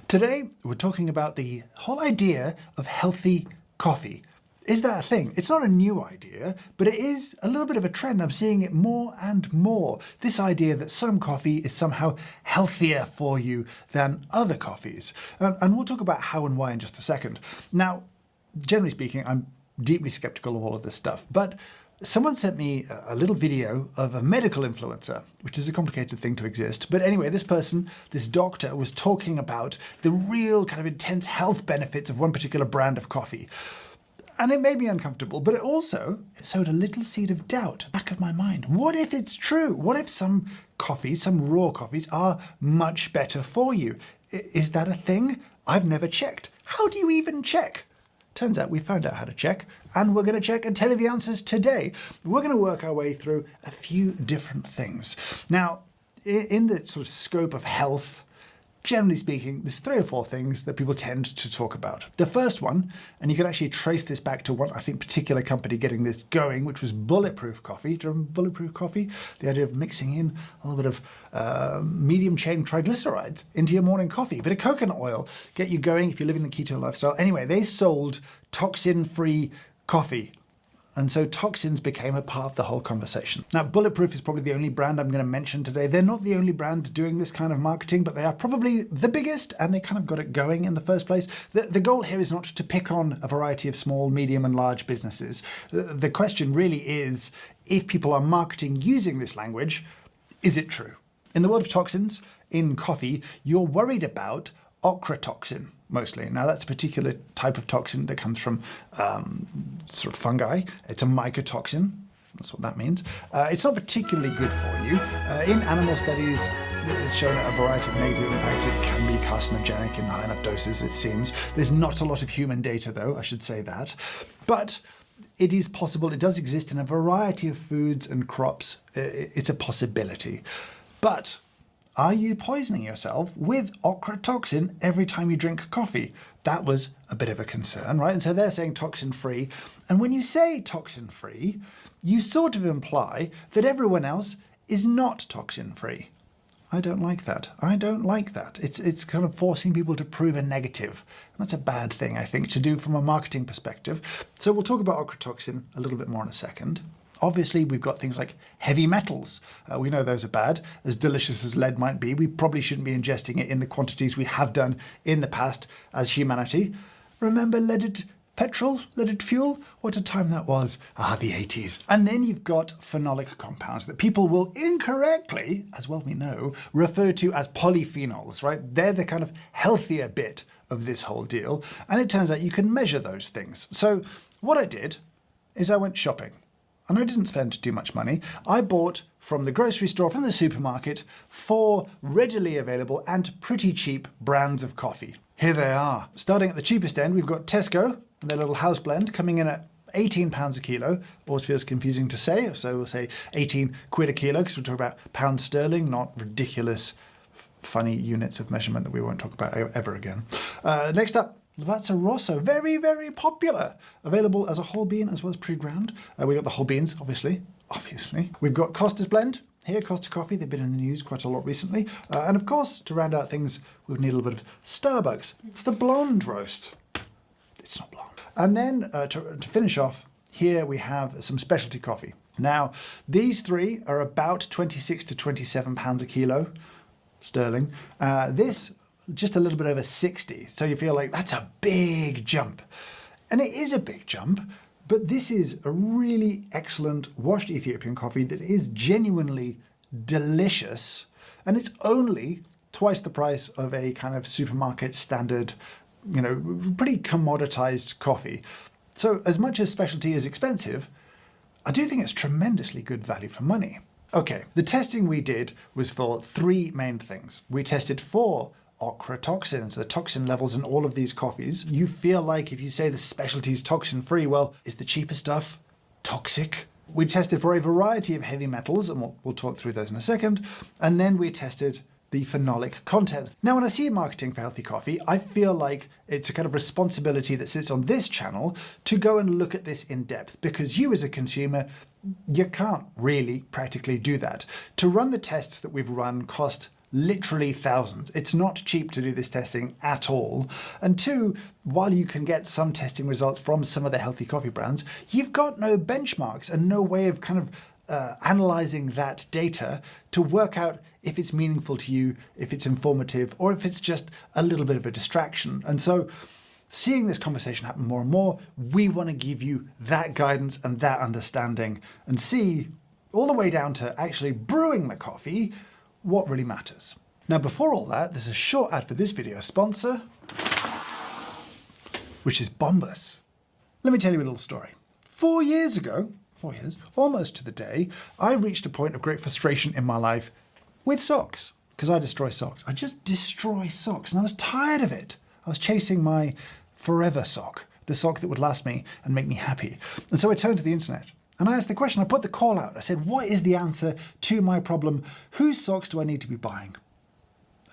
Today, we're talking about the whole idea of healthy coffee. Is that a thing? It's not a new idea, but it is a little bit of a trend. I'm seeing it more and more. This idea that some coffee is somehow healthier for you than other coffees. And we'll talk about how and why in just a second. Now, generally speaking, I'm deeply skeptical of all of this stuff, but someone sent me a little video of a medical influencer, which is a complicated thing to exist. But anyway, this person, this doctor, was talking about the real kind of intense health benefits of one particular brand of coffee. And it made me uncomfortable, but it sowed a little seed of doubt back of my mind. What if it's true? What if some coffees, some raw coffees, are much better for you? Is that a thing? I've never checked. How do you even check? Turns out we found out how to check, and we're going to check and tell you the answers today. We're going to work our way through a few different things. Now, in the sort of scope of health, generally speaking, there's 3 or 4 things that people tend to talk about. The first one, and you can actually trace this back to one, I think, particular company getting this going, which was bulletproof coffee. Do you remember bulletproof coffee? The idea of mixing in a little bit of medium-chain triglycerides into your morning coffee. A bit of coconut oil, get you going if you're living the keto lifestyle. Anyway, they sold toxin-free coffee. And so toxins became a part of the whole conversation. Now, Bulletproof is probably the only brand I'm going to mention today. They're not the only brand doing this kind of marketing, but they are probably the biggest, and they kind of got it going in the first place. The goal here is not to pick on a variety of small, medium, and large businesses. The question really is, if people are marketing using this language, is it true? In the world of toxins, in coffee, you're worried about ochratoxin, mostly. Now, that's a particular type of toxin that comes from sort of fungi. It's a mycotoxin. That's what that means. It's not particularly good for you. In animal studies, it's shown a variety of negative impacts. It can be carcinogenic in high enough doses, it seems. There's not a lot of human data, though, I should say that. But it is possible. It does exist in a variety of foods and crops. It's a possibility. But are you poisoning yourself with ochratoxin every time you drink coffee? That was a bit of a concern, right? And so they're saying toxin-free. And when you say toxin-free, you sort of imply that everyone else is not toxin-free. I don't like that. I don't like that. It's kind of forcing people to prove a negative. And that's a bad thing, I think, to do from a marketing perspective. So we'll talk about ochratoxin a little bit more in a second. Obviously, we've got things like heavy metals. We know those are bad. As delicious as lead might be, we probably shouldn't be ingesting it in the quantities we have done in the past as humanity. Remember leaded petrol, leaded fuel? What a time that was. The 80s. And then you've got phenolic compounds that people will incorrectly, as well we know, refer to as polyphenols, right? They're the kind of healthier bit of this whole deal. And it turns out you can measure those things. So what I did is I went shopping. And I didn't spend too much money. I bought from the grocery store, from the supermarket, 4 readily available and pretty cheap brands of coffee. Here they are. Starting at the cheapest end, we've got Tesco and their little house blend coming in at £18 a kilo. Always feels confusing to say, so we'll say 18 quid a kilo because we're talking about pounds sterling, not ridiculous, funny units of measurement that we won't talk about ever again. Next up, Lavazza Rosso, very, very popular. Available as a whole bean as well as pre-ground. We got the whole beans, obviously. We've got Costa's Blend here, Costa Coffee. They've been in the news quite a lot recently. And of course, to round out things, we would need a little bit of Starbucks. It's the blonde roast. It's not blonde. And then to finish off, here we have some specialty coffee. Now, these 3 are about 26 to 27 pounds a kilo sterling. This just a little bit over 60. So you feel like that's a big jump. And it is a big jump, but this is a really excellent washed Ethiopian coffee that is genuinely delicious. And it's only twice the price of a kind of supermarket standard, pretty commoditized coffee. So as much as specialty is expensive, I do think it's tremendously good value for money. Okay, the testing we did was for 3 main things. We tested for ochratoxins, the toxin levels in all of these coffees. You feel like if you say the specialty is toxin-free, well, is the cheaper stuff toxic? We tested for a variety of heavy metals, and we'll talk through those in a second. And then we tested the phenolic content. Now, when I see marketing for healthy coffee, I feel like it's a kind of responsibility that sits on this channel to go and look at this in depth, because you as a consumer, you can't really practically do that. To run the tests that we've run cost literally thousands. It's not cheap to do this testing at all. And two, while you can get some testing results from some of the healthy coffee brands, you've got no benchmarks and no way of kind of analyzing that data to work out if it's meaningful to you, if it's informative, or if it's just a little bit of a distraction. And so seeing this conversation happen more and more, we want to give you that guidance and that understanding and see all the way down to actually brewing the coffee, what really matters. Now, before all that, there's a short ad for this video sponsor, which is Bombas. Let me tell you a little story. 4 years ago, 4 years, almost to the day, I reached a point of great frustration in my life with socks, because I destroy socks. I just destroy socks, and I was tired of it. I was chasing my forever sock, the sock that would last me and make me happy. And so I turned to the internet, and I asked the question, I put the call out. I said, what is the answer to my problem? Whose socks do I need to be buying?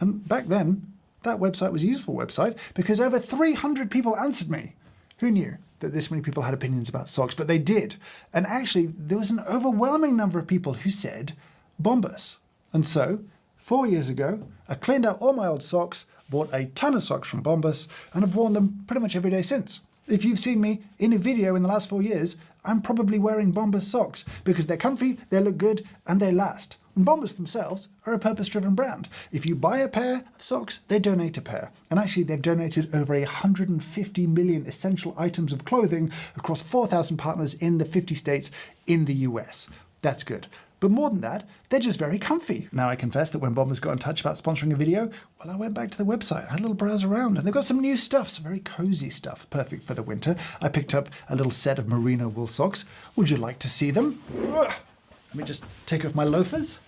And back then, that website was a useful website because over 300 people answered me. Who knew that this many people had opinions about socks? But they did. And actually, there was an overwhelming number of people who said Bombas. And so, 4 years ago, I cleaned out all my old socks, bought a ton of socks from Bombas, and have worn them pretty much every day since. If you've seen me in a video in the last 4 years, I'm probably wearing Bombas socks because they're comfy, they look good, and they last. And Bombas themselves are a purpose-driven brand. If you buy a pair of socks, they donate a pair. And actually, they've donated over 150 million essential items of clothing across 4,000 partners in the 50 states in the US. That's good. But more than that, they're just very comfy. Now, I confess that when Bombas got in touch about sponsoring a video, well, I went back to the website, had a little browse around, and they've got some new stuff, some very cozy stuff, perfect for the winter. I picked up a little set of merino wool socks. Would you like to see them? Ugh. Let me just take off my loafers.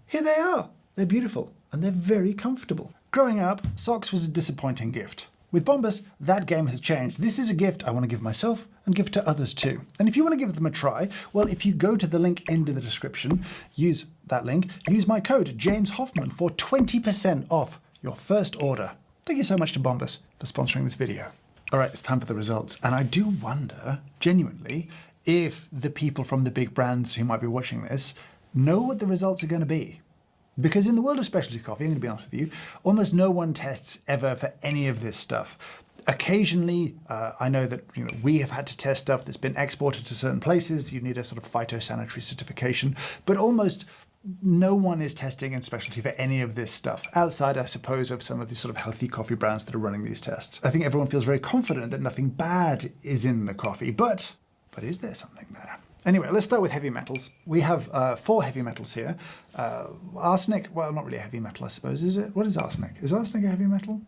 Here they are. They're beautiful, and they're very comfortable. Growing up, socks was a disappointing gift. With Bombas, that game has changed. This is a gift I want to give myself and give to others too. And if you want to give them a try, well, if you go to the link in the description, use that link, use my code, James Hoffman, for 20% off your first order. Thank you so much to Bombas for sponsoring this video. All right, it's time for the results. And I do wonder, genuinely, if the people from the big brands who might be watching this know what the results are going to be. Because in the world of specialty coffee, I'm going to be honest with you, almost no one tests ever for any of this stuff. Occasionally, I know that we have had to test stuff that's been exported to certain places. You need a sort of phytosanitary certification, but almost no one is testing in specialty for any of this stuff, outside, I suppose, of some of the sort of healthy coffee brands that are running these tests. I think everyone feels very confident that nothing bad is in the coffee, but is there something there? Anyway, let's start with heavy metals. We have 4 heavy metals here. Arsenic, well, not really a heavy metal, I suppose, is it? What is arsenic? Is arsenic a heavy metal?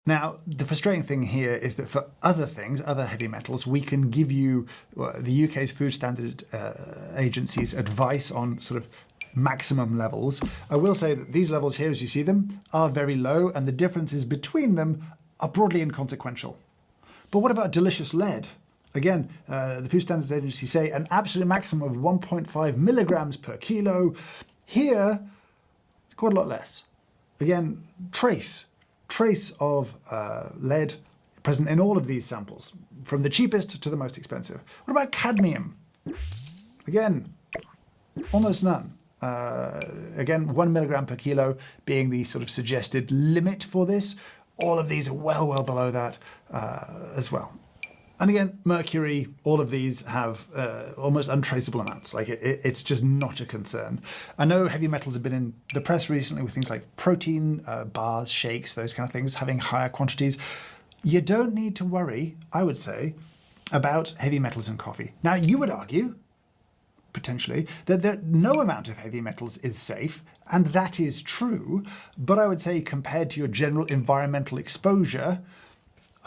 Now, the frustrating thing here is that for other things, other heavy metals, we can give you the UK's Food Standard Agency's advice on sort of maximum levels. I will say that these levels here, as you see them, are very low, and the differences between them are broadly inconsequential. But what about delicious lead? Again, the Food Standards Agency say an absolute maximum of 1.5 milligrams per kilo. Here, it's quite a lot less. Again, trace of lead present in all of these samples, from the cheapest to the most expensive. What about cadmium? Again, almost none. Again, 1 milligram per kilo being the sort of suggested limit for this. All of these are well below that as well. And again, mercury, all of these have almost untraceable amounts. Like it's just not a concern. I know heavy metals have been in the press recently with things like protein bars, shakes, those kind of things, having higher quantities. You don't need to worry, I would say, about heavy metals in coffee. Now, you would argue, potentially, that no amount of heavy metals is safe, and that is true. But I would say compared to your general environmental exposure,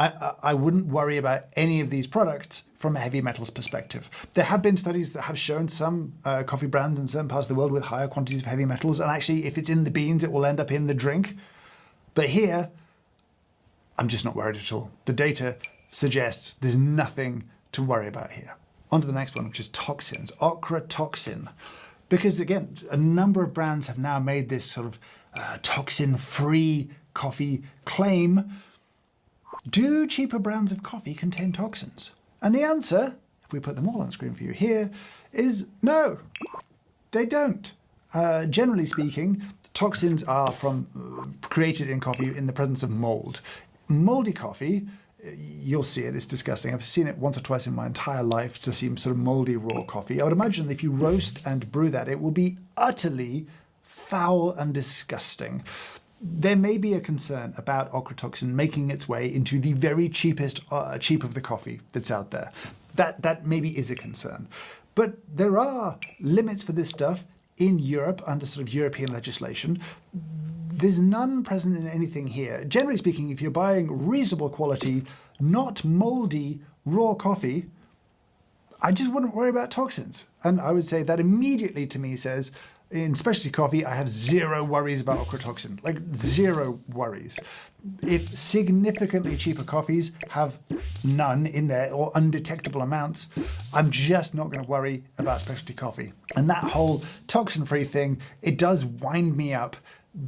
I wouldn't worry about any of these products from a heavy metals perspective. There have been studies that have shown some coffee brands in certain parts of the world with higher quantities of heavy metals, and actually if it's in the beans, it will end up in the drink. But here, I'm just not worried at all. The data suggests there's nothing to worry about here. On to the next one, which is toxins, ochratoxin. Because again, a number of brands have now made this sort of toxin-free coffee claim. Do cheaper brands of coffee contain toxins? And the answer, if we put them all on screen for you here, is no, they don't. Generally speaking, toxins are created in coffee in the presence of mold. Moldy coffee, you'll see it, it's disgusting. I've seen it once or twice in my entire life to see sort of moldy raw coffee. I would imagine that if you roast and brew that, it will be utterly foul and disgusting. There may be a concern about ochratoxin making its way into the very cheap of the coffee that's out there. That maybe is a concern. But there are limits for this stuff in Europe under sort of European legislation. There's none present in anything here. Generally speaking, if you're buying reasonable quality, not moldy, raw coffee, I just wouldn't worry about toxins. And I would say that immediately to me says, in specialty coffee, I have zero worries about ochratoxin, like zero worries. If significantly cheaper coffees have none in there or undetectable amounts, I'm just not going to worry about specialty coffee. And that whole toxin-free thing, it does wind me up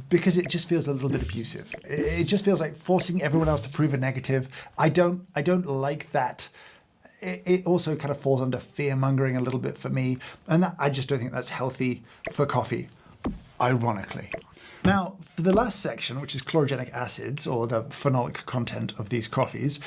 because it just feels a little bit abusive. It just feels like forcing everyone else to prove a negative. I don't like that. It also kind of falls under fear-mongering a little bit for me, and I just don't think that's healthy for coffee, ironically. Now, for the last section, which is chlorogenic acids, or the phenolic content of these coffees,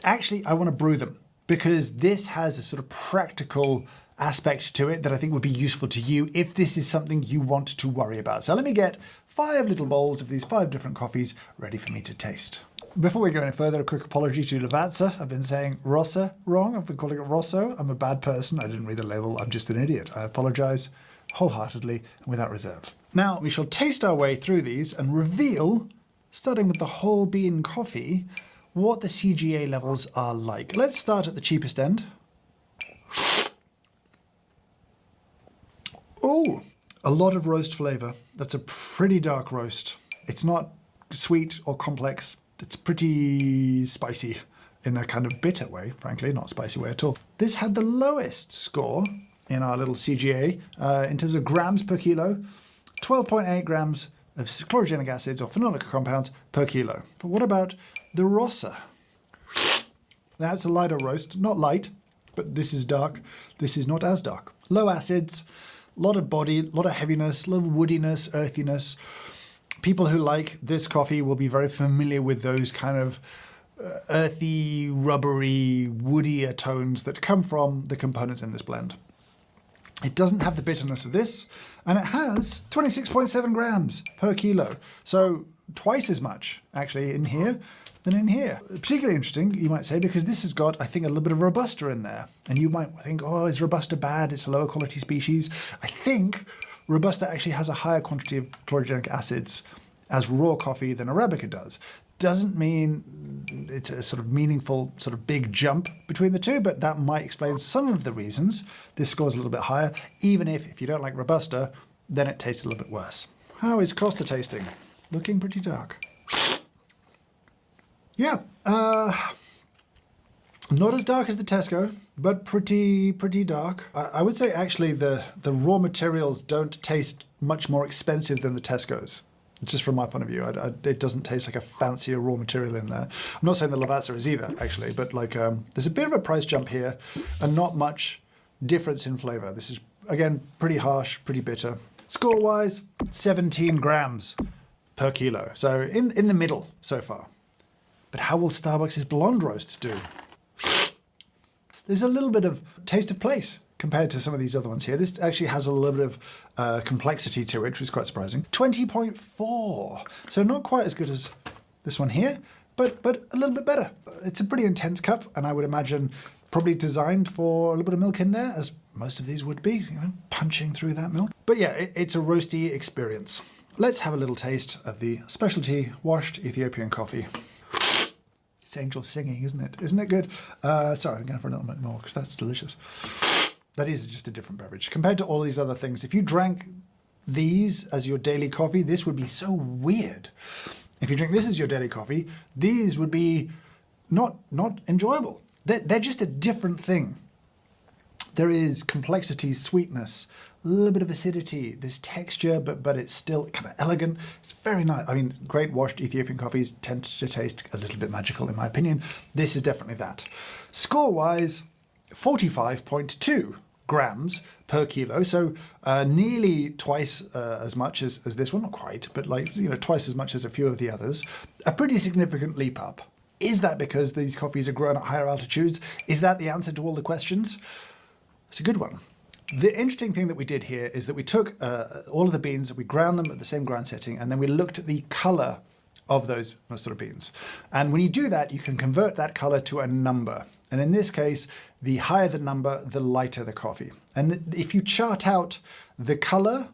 actually I want to brew them, because this has a sort of practical aspect to it that I think would be useful to you if this is something you want to worry about. So let me get 5 little bowls of these 5 different coffees ready for me to taste. Before we go any further, a quick apology to Lavazza. I've been saying Rossa wrong. I've been calling it Rosso. I'm a bad person. I didn't read the label. I'm just an idiot. I apologize wholeheartedly and without reserve. Now, we shall taste our way through these and reveal, starting with the whole bean coffee, what the CGA levels are like. Let's start at the cheapest end. Oh, a lot of roast flavor. That's a pretty dark roast. It's not sweet or complex. It's pretty spicy in a kind of bitter way, frankly, not spicy way at all. This had the lowest score in our little CGA in terms of grams per kilo, 12.8 grams of chlorogenic acids or phenolic compounds per kilo. But what about the Rossa? Now it's a lighter roast, not light, but this is dark. This is not as dark. Low acids, a lot of body, a lot of heaviness, a lot of woodiness, earthiness. People who like this coffee will be very familiar with those kind of earthy, rubbery, woodier tones that come from the components in this blend. It doesn't have the bitterness of this, and it has 26.7 grams per kilo. So twice as much, actually, in here than in here. Particularly interesting, you might say, because this has got, I think, a little bit of Robusta in there. And you might think, oh, is Robusta bad? It's a lower quality species. I think Robusta actually has a higher quantity of chlorogenic acids as raw coffee than Arabica does. Doesn't mean it's a sort of meaningful, sort of big jump between the two, but that might explain some of the reasons this scores a little bit higher, even if you don't like Robusta, then it tastes a little bit worse. How is Costa tasting? Looking pretty dark. Yeah, not as dark as the Tesco, but pretty dark. I would say actually the raw materials don't taste much more expensive than the Tesco's, just from my point of view. It doesn't taste like a fancier raw material in there. I'm not saying the Lavazza is either, actually, but like there's a bit of a price jump here and not much difference in flavor. This is, again, pretty harsh, pretty bitter. Score-wise, 17 grams per kilo. So in the middle so far. But how will Starbucks' blonde roast do? There's a little bit of taste of place compared to some of these other ones here. This actually has a little bit of complexity to it, which is quite surprising. 20.4. So not quite as good as this one here, but a little bit better. It's a pretty intense cup, and I would imagine probably designed for a little bit of milk in there, as most of these would be, you know, punching through that milk. But yeah, it's a roasty experience. Let's have a little taste of the specialty washed Ethiopian coffee. It's angel singing, isn't it? Isn't it good? Sorry, I'm going for a little bit more because that's delicious. That is just a different beverage. Compared to all these other things, if you drank these as your daily coffee, this would be so weird. If you drink this as your daily coffee, these would be not enjoyable. They're just a different thing. There is complexity, sweetness, a little bit of acidity, this texture, but it's still kind of elegant. It's very nice. I mean, great washed Ethiopian coffees tend to taste a little bit magical, in my opinion. This is definitely that. Score-wise, 45.2. grams per kilo, so nearly twice as much as this one, not quite, but like, you know, twice as much as a few of the others. A pretty significant leap up. Is that because these coffees are grown at higher altitudes? Is that the answer to all the questions? It's a good one. The interesting thing that we did here is that we took all of the beans, we ground them at the same ground setting, and then we looked at the color of those sort of beans. And when you do that, you can convert that color to a number. And in this case, the higher the number, the lighter the coffee. And if you chart out the color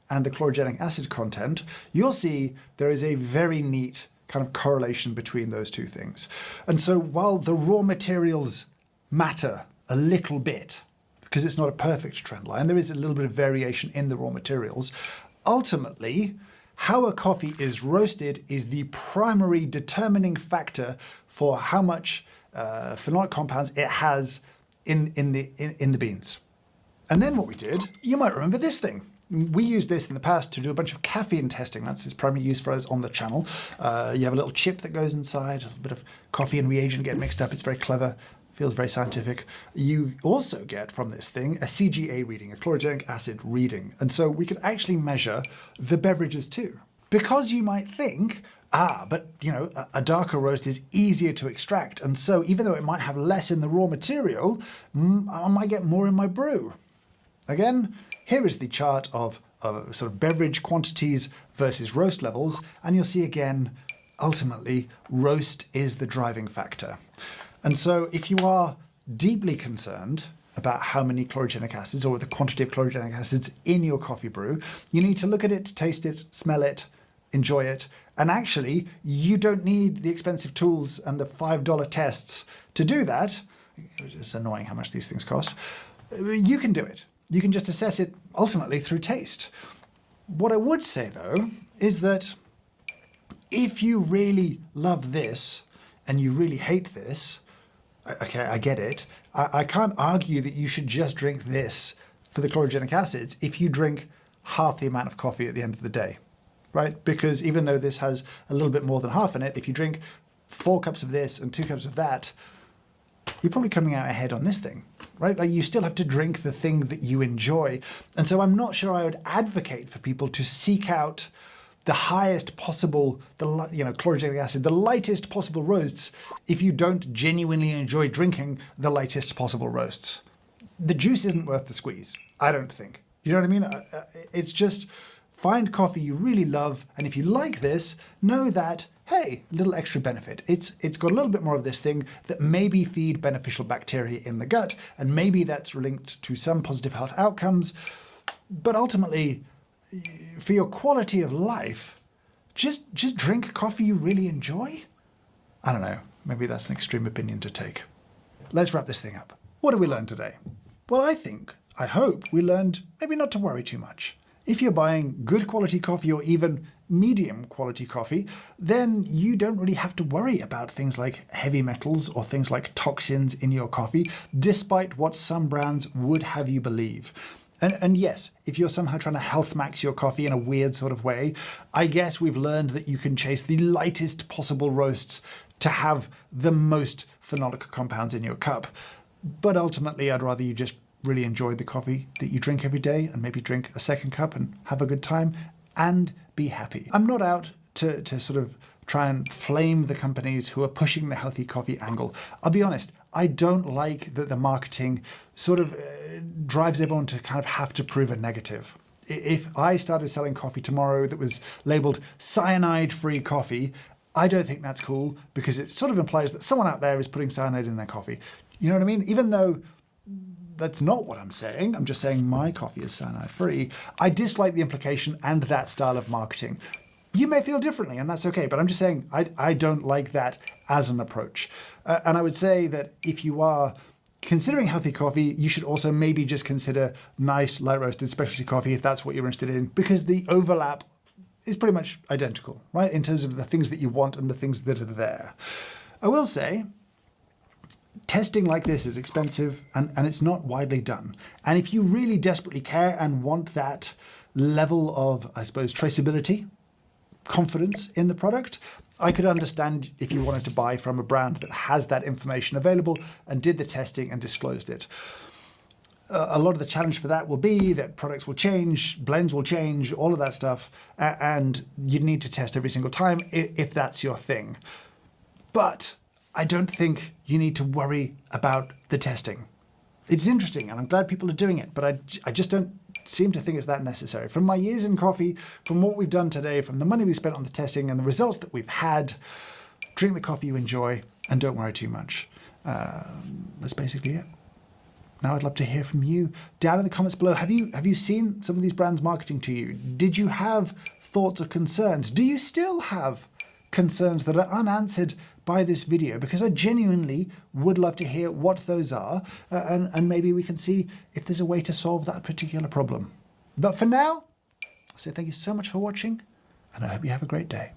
and the chlorogenic acid content, you'll see there is a very neat kind of correlation between those two things. And so while the raw materials matter a little bit, because it's not a perfect trend line, there is a little bit of variation in the raw materials, ultimately, how a coffee is roasted is the primary determining factor for how much phenolic compounds it has in the beans. And then what we did, you might remember this thing. We used this in the past to do a bunch of caffeine testing. That's its primary use for us on the channel. You have a little chip that goes inside, a bit of coffee and reagent get mixed up. It's very clever, feels very scientific. You also get from this thing a CGA reading, a chlorogenic acid reading. And so we can actually measure the beverages too. Because you might think, but you know, a darker roast is easier to extract. And so even though it might have less in the raw material, I might get more in my brew. Again, here is the chart of sort of beverage quantities versus roast levels. And you'll see again, ultimately, roast is the driving factor. And so if you are deeply concerned about how many chlorogenic acids or the quantity of chlorogenic acids in your coffee brew, you need to look at it, taste it, smell it, enjoy it. And actually, you don't need the expensive tools and the $5 tests to do that. It's annoying how much these things cost. You can do it. You can just assess it ultimately through taste. What I would say though, is that if you really love this and you really hate this, okay, I get it. I can't argue that you should just drink this for the chlorogenic acids if you drink half the amount of coffee at the end of the day, right? Because even though this has a little bit more than half in it, if you drink 4 cups of this and 2 cups of that, you're probably coming out ahead on this thing, right? Like you still have to drink the thing that you enjoy. And so I'm not sure I would advocate for people to seek out the highest possible, chlorogenic acid, the lightest possible roasts if you don't genuinely enjoy drinking the lightest possible roasts. The juice isn't worth the squeeze, I don't think. You know what I mean? It's just find coffee you really love, and if you like this, know that, hey, a little extra benefit. It's got a little bit more of this thing that maybe feed beneficial bacteria in the gut, and maybe that's linked to some positive health outcomes, but ultimately, for your quality of life, just drink coffee you really enjoy? I don't know, maybe that's an extreme opinion to take. Let's wrap this thing up. What did we learn today? Well, I hope we learned maybe not to worry too much. If you're buying good quality coffee or even medium quality coffee, then you don't really have to worry about things like heavy metals or things like toxins in your coffee, despite what some brands would have you believe. And yes, if you're somehow trying to health max your coffee in a weird sort of way, I guess we've learned that you can chase the lightest possible roasts to have the most phenolic compounds in your cup. But ultimately, I'd rather you just really enjoy the coffee that you drink every day and maybe drink a second cup and have a good time and be happy. I'm not out to sort of try and flame the companies who are pushing the healthy coffee angle. I'll be honest, I don't like that the marketing sort of drives everyone to kind of have to prove a negative. If I started selling coffee tomorrow that was labeled cyanide-free coffee, I don't think that's cool because it sort of implies that someone out there is putting cyanide in their coffee. You know what I mean? Even though that's not what I'm saying, I'm just saying my coffee is cyanide-free, I dislike the implication and that style of marketing. You may feel differently, and that's okay, but I'm just saying I don't like that as an approach. And I would say that if you are considering healthy coffee, you should also maybe just consider nice, light roasted specialty coffee if that's what you're interested in, because the overlap is pretty much identical, right? In terms of the things that you want and the things that are there. I will say, testing like this is expensive and it's not widely done. And if you really desperately care and want that level of, I suppose, traceability, confidence in the product, I could understand if you wanted to buy from a brand that has that information available and did the testing and disclosed it. a lot of the challenge for that will be that products will change, blends will change, all of that stuff, and you need to test every single time if that's your thing. But I don't think you need to worry about the testing. It's interesting, and I'm glad people are doing it, but I just don't seem to think it's that necessary. From my years in coffee, from what we've done today, from the money we spent on the testing and the results that we've had, drink the coffee you enjoy and don't worry too much. That's basically it. Now I'd love to hear from you down in the comments below. Have you seen some of these brands marketing to you? Did you have thoughts or concerns? Do you still have concerns that are unanswered by this video? Because I genuinely would love to hear what those are, and maybe we can see if there's a way to solve that particular problem. But for now, I say thank you so much for watching, and I hope you have a great day.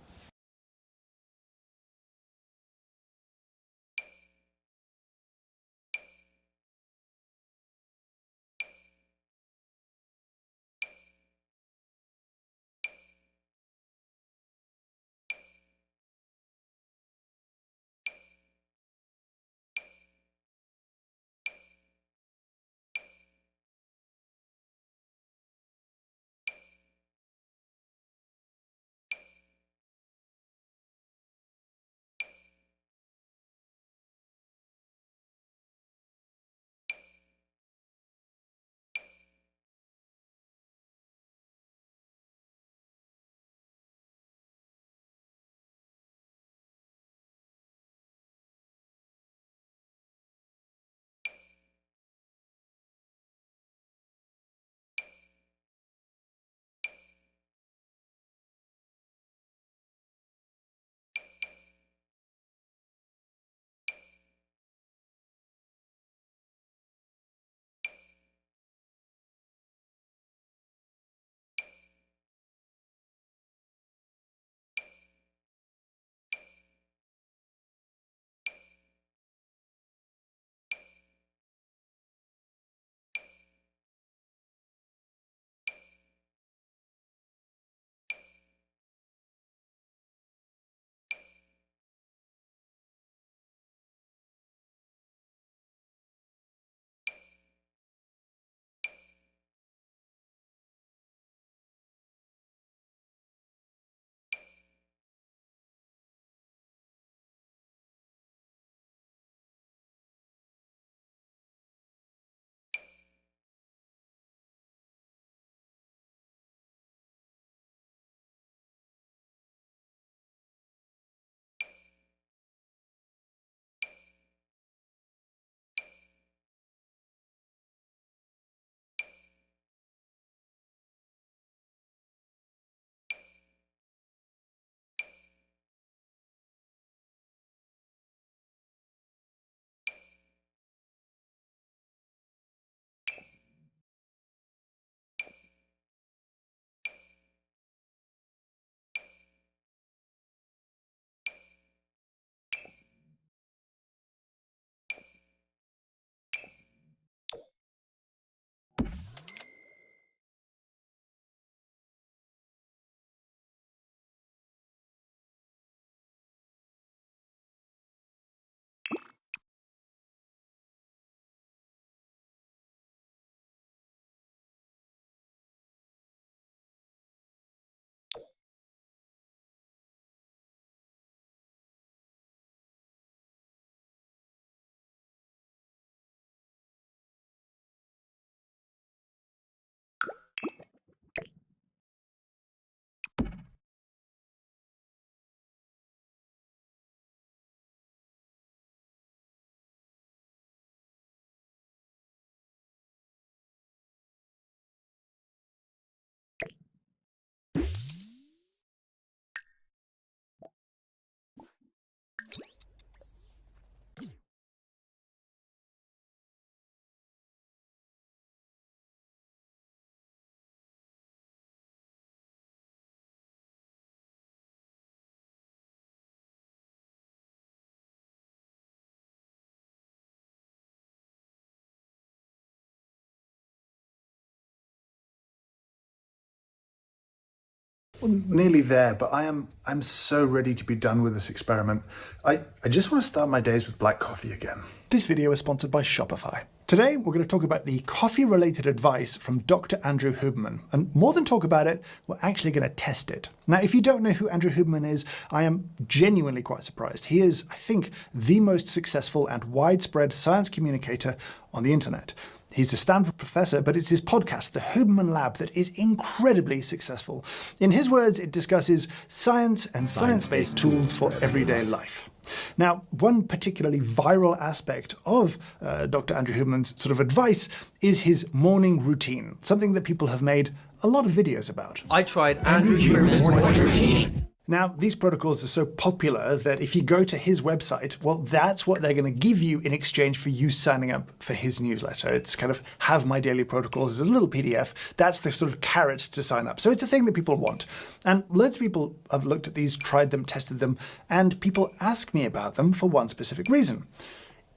Well, nearly there, but I'm so ready to be done with this experiment. I just want to start my days with black coffee again. This video is sponsored by Shopify. Today, we're going to talk about the coffee-related advice from Dr. Andrew Huberman. And more than talk about it, we're actually going to test it. Now, if you don't know who Andrew Huberman is, I am genuinely quite surprised. He is, I think, the most successful and widespread science communicator on the internet. He's a Stanford professor, but it's his podcast, The Huberman Lab, that is incredibly successful. In his words, it discusses science and science-based tools for everyday life. Now, one particularly viral aspect of Dr. Andrew Huberman's sort of advice is his morning routine, something that people have made a lot of videos about. I tried Andrew Huberman's morning routine. Now, these protocols are so popular that if you go to his website, well, that's what they're going to give you in exchange for you signing up for his newsletter. It's kind of have my daily protocols as a little PDF. That's the sort of carrot to sign up. So it's a thing that people want. And loads of people have looked at these, tried them, tested them, and people ask me about them for one specific reason.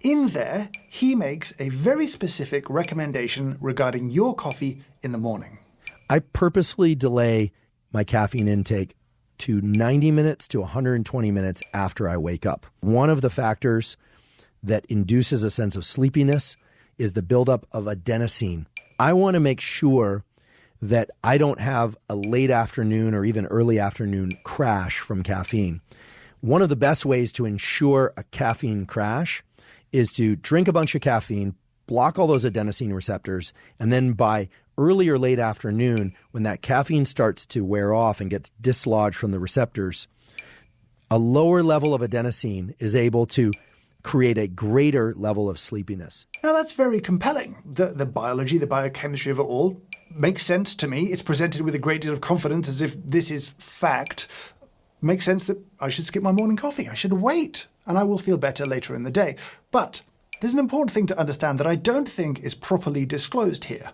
In there, he makes a very specific recommendation regarding your coffee in the morning. I purposefully delay my caffeine intake to 90 minutes to 120 minutes after I wake up. One of the factors that induces a sense of sleepiness is the buildup of adenosine. I want to make sure that I don't have a late afternoon or even early afternoon crash from caffeine. One of the best ways to ensure a caffeine crash is to drink a bunch of caffeine, block all those adenosine receptors, and then by early or late afternoon, when that caffeine starts to wear off and gets dislodged from the receptors, a lower level of adenosine is able to create a greater level of sleepiness. Now, that's very compelling. The biology, the biochemistry of it all makes sense to me. It's presented with a great deal of confidence as if this is fact. Makes sense that I should skip my morning coffee. I should wait, and I will feel better later in the day. But there's an important thing to understand that I don't think is properly disclosed here.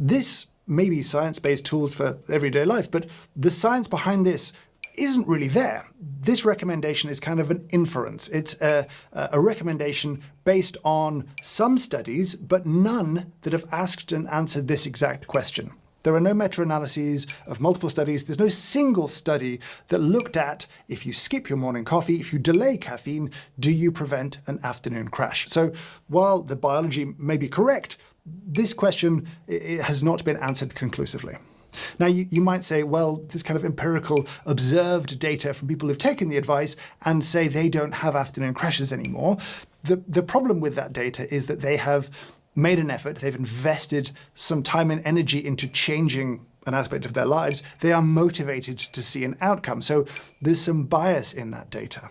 This may be science-based tools for everyday life, but the science behind this isn't really there. This recommendation is kind of an inference. It's a recommendation based on some studies, but none that have asked and answered this exact question. There are no meta-analyses of multiple studies. There's no single study that looked at if you skip your morning coffee, if you delay caffeine, do you prevent an afternoon crash? So while the biology may be correct, this question has not been answered conclusively. Now, you might say, well, this kind of empirical observed data from people who've taken the advice and say they don't have afternoon crashes anymore. The problem with that data is that they have made an effort, they've invested some time and energy into changing an aspect of their lives. They are motivated to see an outcome. So there's some bias in that data.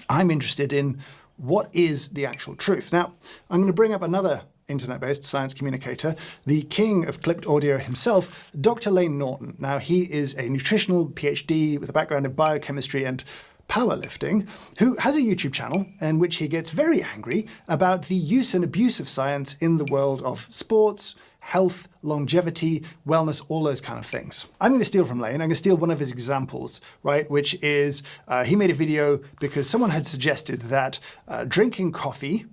I'm interested in what is the actual truth. Now, I'm going to bring up another internet-based science communicator, the king of clipped audio himself, Dr. Lane Norton. Now, he is a nutritional PhD with a background in biochemistry and powerlifting, who has a YouTube channel in which he gets very angry about the use and abuse of science in the world of sports, health, longevity, wellness, all those kind of things. I'm going to steal from Lane. I'm going to steal one of his examples, right, which is he made a video because someone had suggested that drinking coffee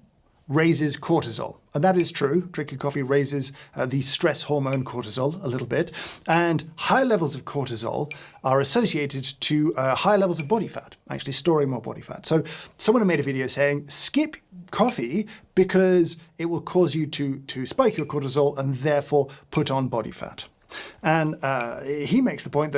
raises cortisol. And that is true. Drinking coffee raises the stress hormone cortisol a little bit. And high levels of cortisol are associated to high levels of body fat, actually storing more body fat. So someone made a video saying, skip coffee because it will cause you to spike your cortisol and therefore put on body fat. And he makes the point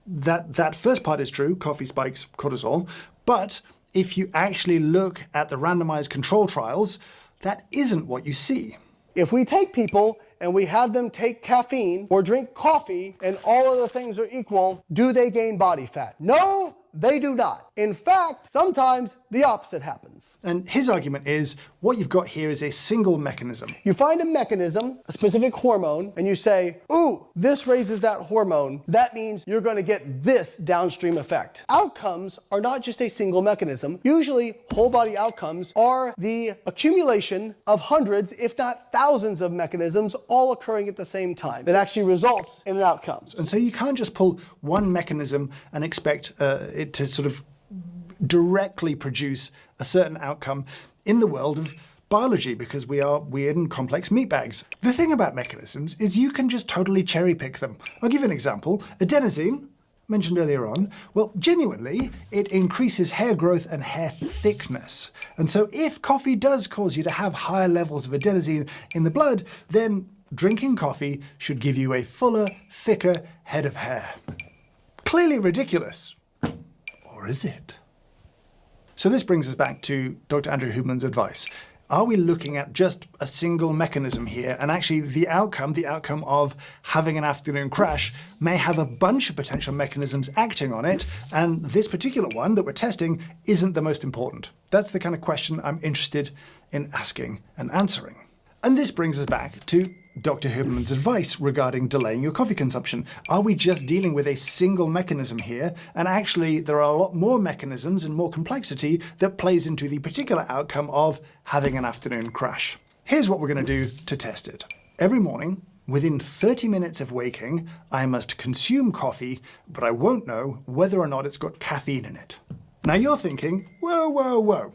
that first part is true, coffee spikes cortisol, but if you actually look at the randomized control trials, that isn't what you see. If we take people and we have them take caffeine or drink coffee and all of the things are equal, do they gain body fat? No, they do not. In fact, sometimes the opposite happens. And his argument is, what you've got here is a single mechanism. You find a mechanism, a specific hormone, and you say, ooh, this raises that hormone. That means you're going to get this downstream effect. Outcomes are not just a single mechanism. Usually, whole body outcomes are the accumulation of hundreds, if not thousands of mechanisms all occurring at the same time that actually results in an outcome. And so you can't just pull one mechanism and expect it to sort of directly produce a certain outcome in the world of biology, because we are weird and complex meat bags. The thing about mechanisms is you can just totally cherry pick them. I'll give you an example. Adenosine, mentioned earlier on? Well, genuinely, it increases hair growth and hair thickness. And so if coffee does cause you to have higher levels of adenosine in the blood, then drinking coffee should give you a fuller, thicker head of hair. Clearly ridiculous. Or is it? So this brings us back to Dr. Andrew Huberman's advice. Are we looking at just a single mechanism here? And actually the outcome of having an afternoon crash may have a bunch of potential mechanisms acting on it, and this particular one that we're testing isn't the most important. That's the kind of question I'm interested in asking and answering. And this brings us back to Dr. Huberman's advice regarding delaying your coffee consumption. Are we just dealing with a single mechanism here? And actually, there are a lot more mechanisms and more complexity that plays into the particular outcome of having an afternoon crash. Here's what we're going to do to test it. Every morning, within 30 minutes of waking, I must consume coffee, but I won't know whether or not it's got caffeine in it. Now you're thinking, whoa, whoa, whoa.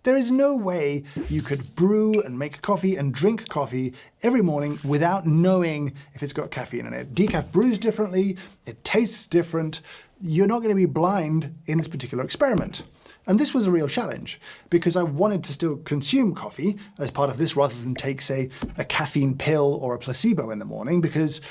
There is no way you could brew and make coffee and drink coffee every morning without knowing if it's got caffeine in it. Decaf brews differently, it tastes different. You're not going to be blind in this particular experiment. And this was a real challenge because I wanted to still consume coffee as part of this rather than take, say, a caffeine pill or a placebo in the morning, because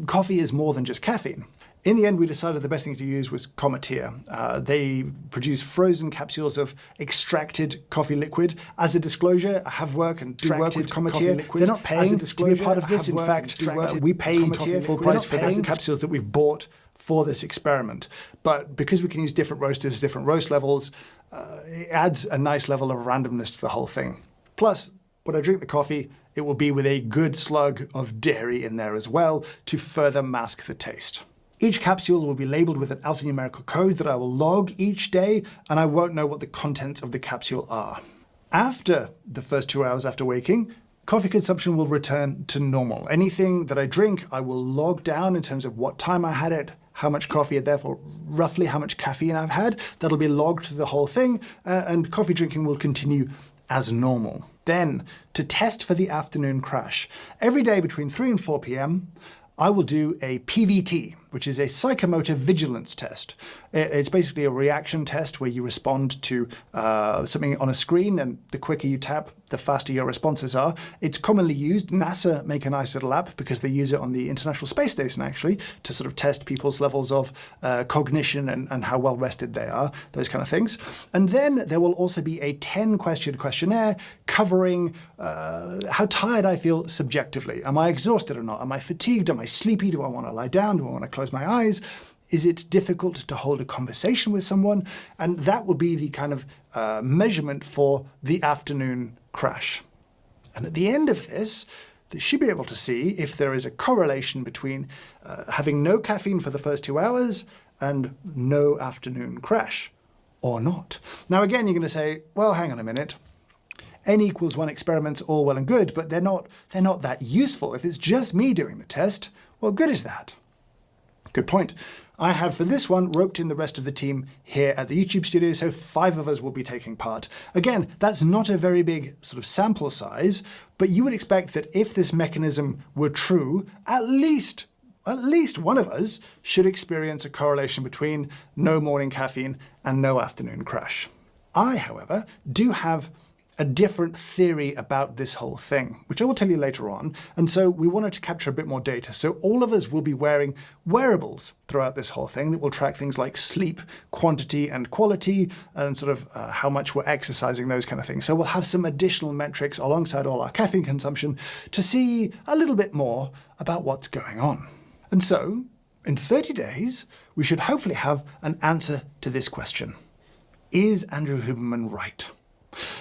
coffee is more than just caffeine. In the end, we decided the best thing to use was Cometea. They produce frozen capsules of extracted coffee liquid. As a disclosure, I have work and do work with Cometea. They're not paying to be a part of this. In fact, we pay full price for the capsules that we've bought for this experiment. But because we can use different roasters, different roast levels, it adds a nice level of randomness to the whole thing. Plus, when I drink the coffee, it will be with a good slug of dairy in there as well to further mask the taste. Each capsule will be labeled with an alphanumerical code that I will log each day, and I won't know what the contents of the capsule are. After the first 2 hours after waking, coffee consumption will return to normal. Anything that I drink, I will log down in terms of what time I had it, how much coffee, and therefore roughly how much caffeine I've had. That'll be logged to the whole thing, and coffee drinking will continue as normal. Then, to test for the afternoon crash, every day between 3 and 4 p.m., I will do a PVT, which is a psychomotor vigilance test. It's basically a reaction test where you respond to something on a screen, and the quicker you tap, the faster your responses are. It's commonly used. NASA make a nice little app because they use it on the International Space Station, actually, to sort of test people's levels of cognition and how well rested they are, those kind of things. And then there will also be a 10-question questionnaire covering how tired I feel subjectively. Am I exhausted or not? Am I fatigued? Am I sleepy? Do I want to lie down? Do I want to close my eyes? Is it difficult to hold a conversation with someone? And that will be the kind of measurement for the afternoon crash. And at the end of this, they should be able to see if there is a correlation between having no caffeine for the first 2 hours and no afternoon crash, or not. Now again, you're going to say, well, hang on a minute. N=1 experiments, all well and good, but they're not that useful. If it's just me doing the test, what good is that? Good point. I have, for this one, roped in the rest of the team here at the YouTube studio, so 5 of us will be taking part. Again, that's not a very big sort of sample size, but you would expect that if this mechanism were true, at least one of us should experience a correlation between no morning caffeine and no afternoon crash. I, however, do have a different theory about this whole thing, which I will tell you later on. And so we wanted to capture a bit more data. So all of us will be wearing wearables throughout this whole thing that will track things like sleep, quantity and quality, and sort of how much we're exercising, those kind of things. So we'll have some additional metrics alongside all our caffeine consumption to see a little bit more about what's going on. And so in 30 days, we should hopefully have an answer to this question. Is Andrew Huberman right?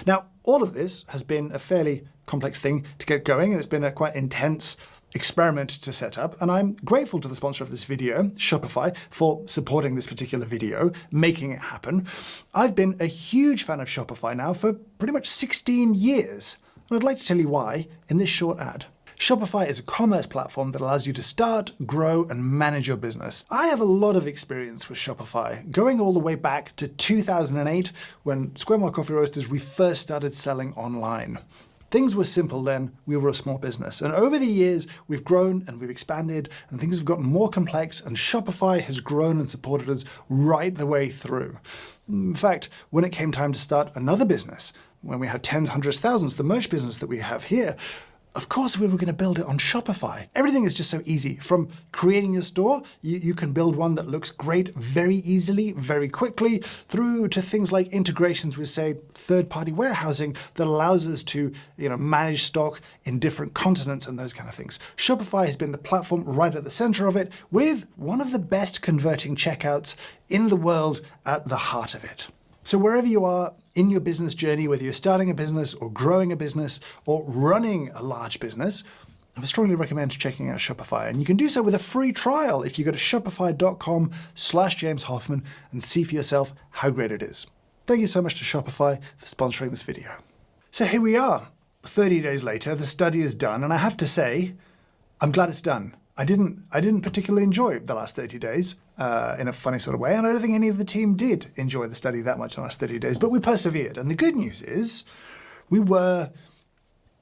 Now, all of this has been a fairly complex thing to get going, and it's been a quite intense experiment to set up, and I'm grateful to the sponsor of this video, Shopify, for supporting this particular video, making it happen. I've been a huge fan of Shopify now for pretty much 16 years, and I'd like to tell you why in this short ad. Shopify is a commerce platform that allows you to start, grow, and manage your business. I have a lot of experience with Shopify, going all the way back to 2008 when Square Mile Coffee Roasters, we first started selling online. Things were simple then, we were a small business. And over the years, we've grown and we've expanded and things have gotten more complex and Shopify has grown and supported us right the way through. In fact, when it came time to start another business, when we had tens, hundreds, thousands, the merch business that we have here, of course we were going to build it on Shopify. Everything is just so easy. From creating your store, you can build one that looks great very easily, very quickly, through to things like integrations with, say, third-party warehousing that allows us to manage stock in different continents and those kind of things. Shopify has been the platform right at the center of it, with one of the best converting checkouts in the world at the heart of it. So wherever you are in your business journey, whether you're starting a business or growing a business or running a large business, I would strongly recommend checking out Shopify. And you can do so with a free trial if you go to shopify.com/James Hoffman and see for yourself how great it is. Thank you so much to Shopify for sponsoring this video. So here we are, 30 days later, the study is done, and I have to say, I'm glad it's done. I didn't particularly enjoy the last 30 days in a funny sort of way, and I don't think any of the team did enjoy the study that much in the last 30 days, but we persevered. And the good news is we were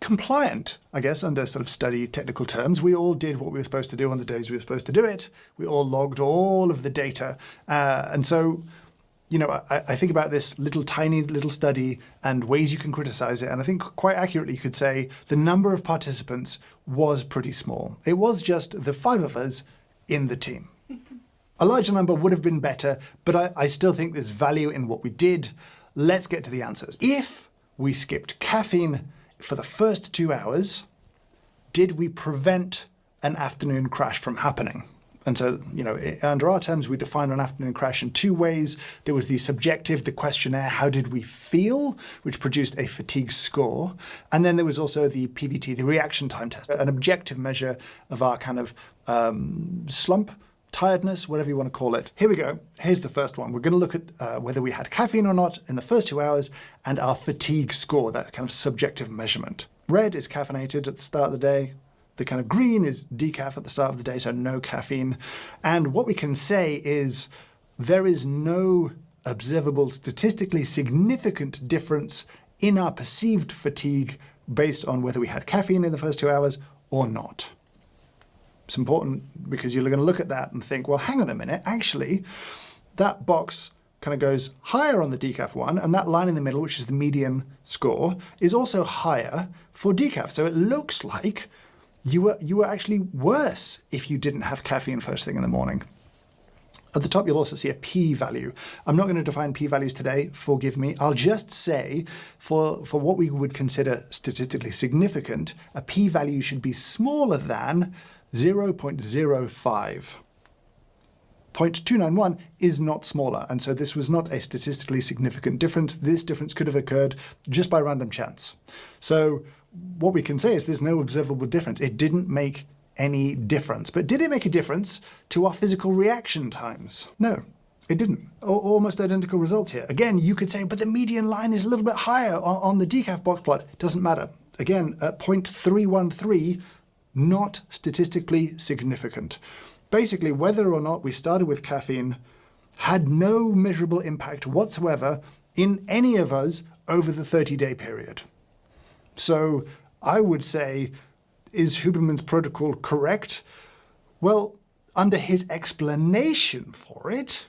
compliant, I guess, under sort of study technical terms. We all did what we were supposed to do on the days we were supposed to do it. We all logged all of the data. And so, I think about this tiny little study and ways you can criticize it. And I think quite accurately you could say the number of participants was pretty small. It was just the 5 of us in the team. A larger number would have been better, but I still think there's value in what we did. Let's get to the answers. If we skipped caffeine for the first 2 hours, did we prevent an afternoon crash from happening? And so, under our terms, we define an afternoon crash in 2 ways. There was the subjective, the questionnaire, how did we feel, which produced a fatigue score. And then there was also the PVT, the reaction time test, an objective measure of our kind of slump, tiredness, whatever you want to call it. Here we go. Here's the first one. We're going to look at whether we had caffeine or not in the first 2 hours and our fatigue score, that kind of subjective measurement. Red is caffeinated at the start of the day. The kind of green is decaf at the start of the day, so no caffeine. And what we can say is there is no observable statistically significant difference in our perceived fatigue based on whether we had caffeine in the first 2 hours or not. It's important because you're going to look at that and think, well, hang on a minute, actually, that box kind of goes higher on the decaf one, and that line in the middle, which is the median score, is also higher for decaf. So it looks like you were actually worse if you didn't have caffeine first thing in the morning. At the top, you'll also see a p-value. I'm not going to define p-values today, forgive me. I'll just say for what we would consider statistically significant, a p-value should be smaller than 0.05. 0.291 is not smaller, and so this was not a statistically significant difference. This difference could have occurred just by random chance. So what we can say is there's no observable difference. It didn't make any difference. But did it make a difference to our physical reaction times? No, it didn't. Almost identical results here. Again, you could say, but the median line is a little bit higher on the decaf box plot. It doesn't matter. Again, at 0.313, not statistically significant. Basically, whether or not we started with caffeine had no measurable impact whatsoever in any of us over the 30-day period. So I would say, is Huberman's protocol correct? Well, under his explanation for it,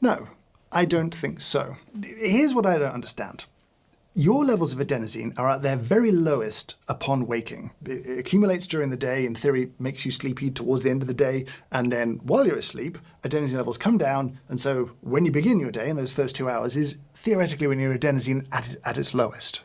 no, I don't think so. Here's what I don't understand. Your levels of adenosine are at their very lowest upon waking. It accumulates during the day, in theory makes you sleepy towards the end of the day, and then while you're asleep, adenosine levels come down, and so when you begin your day in those first 2 hours is theoretically when your adenosine at its lowest.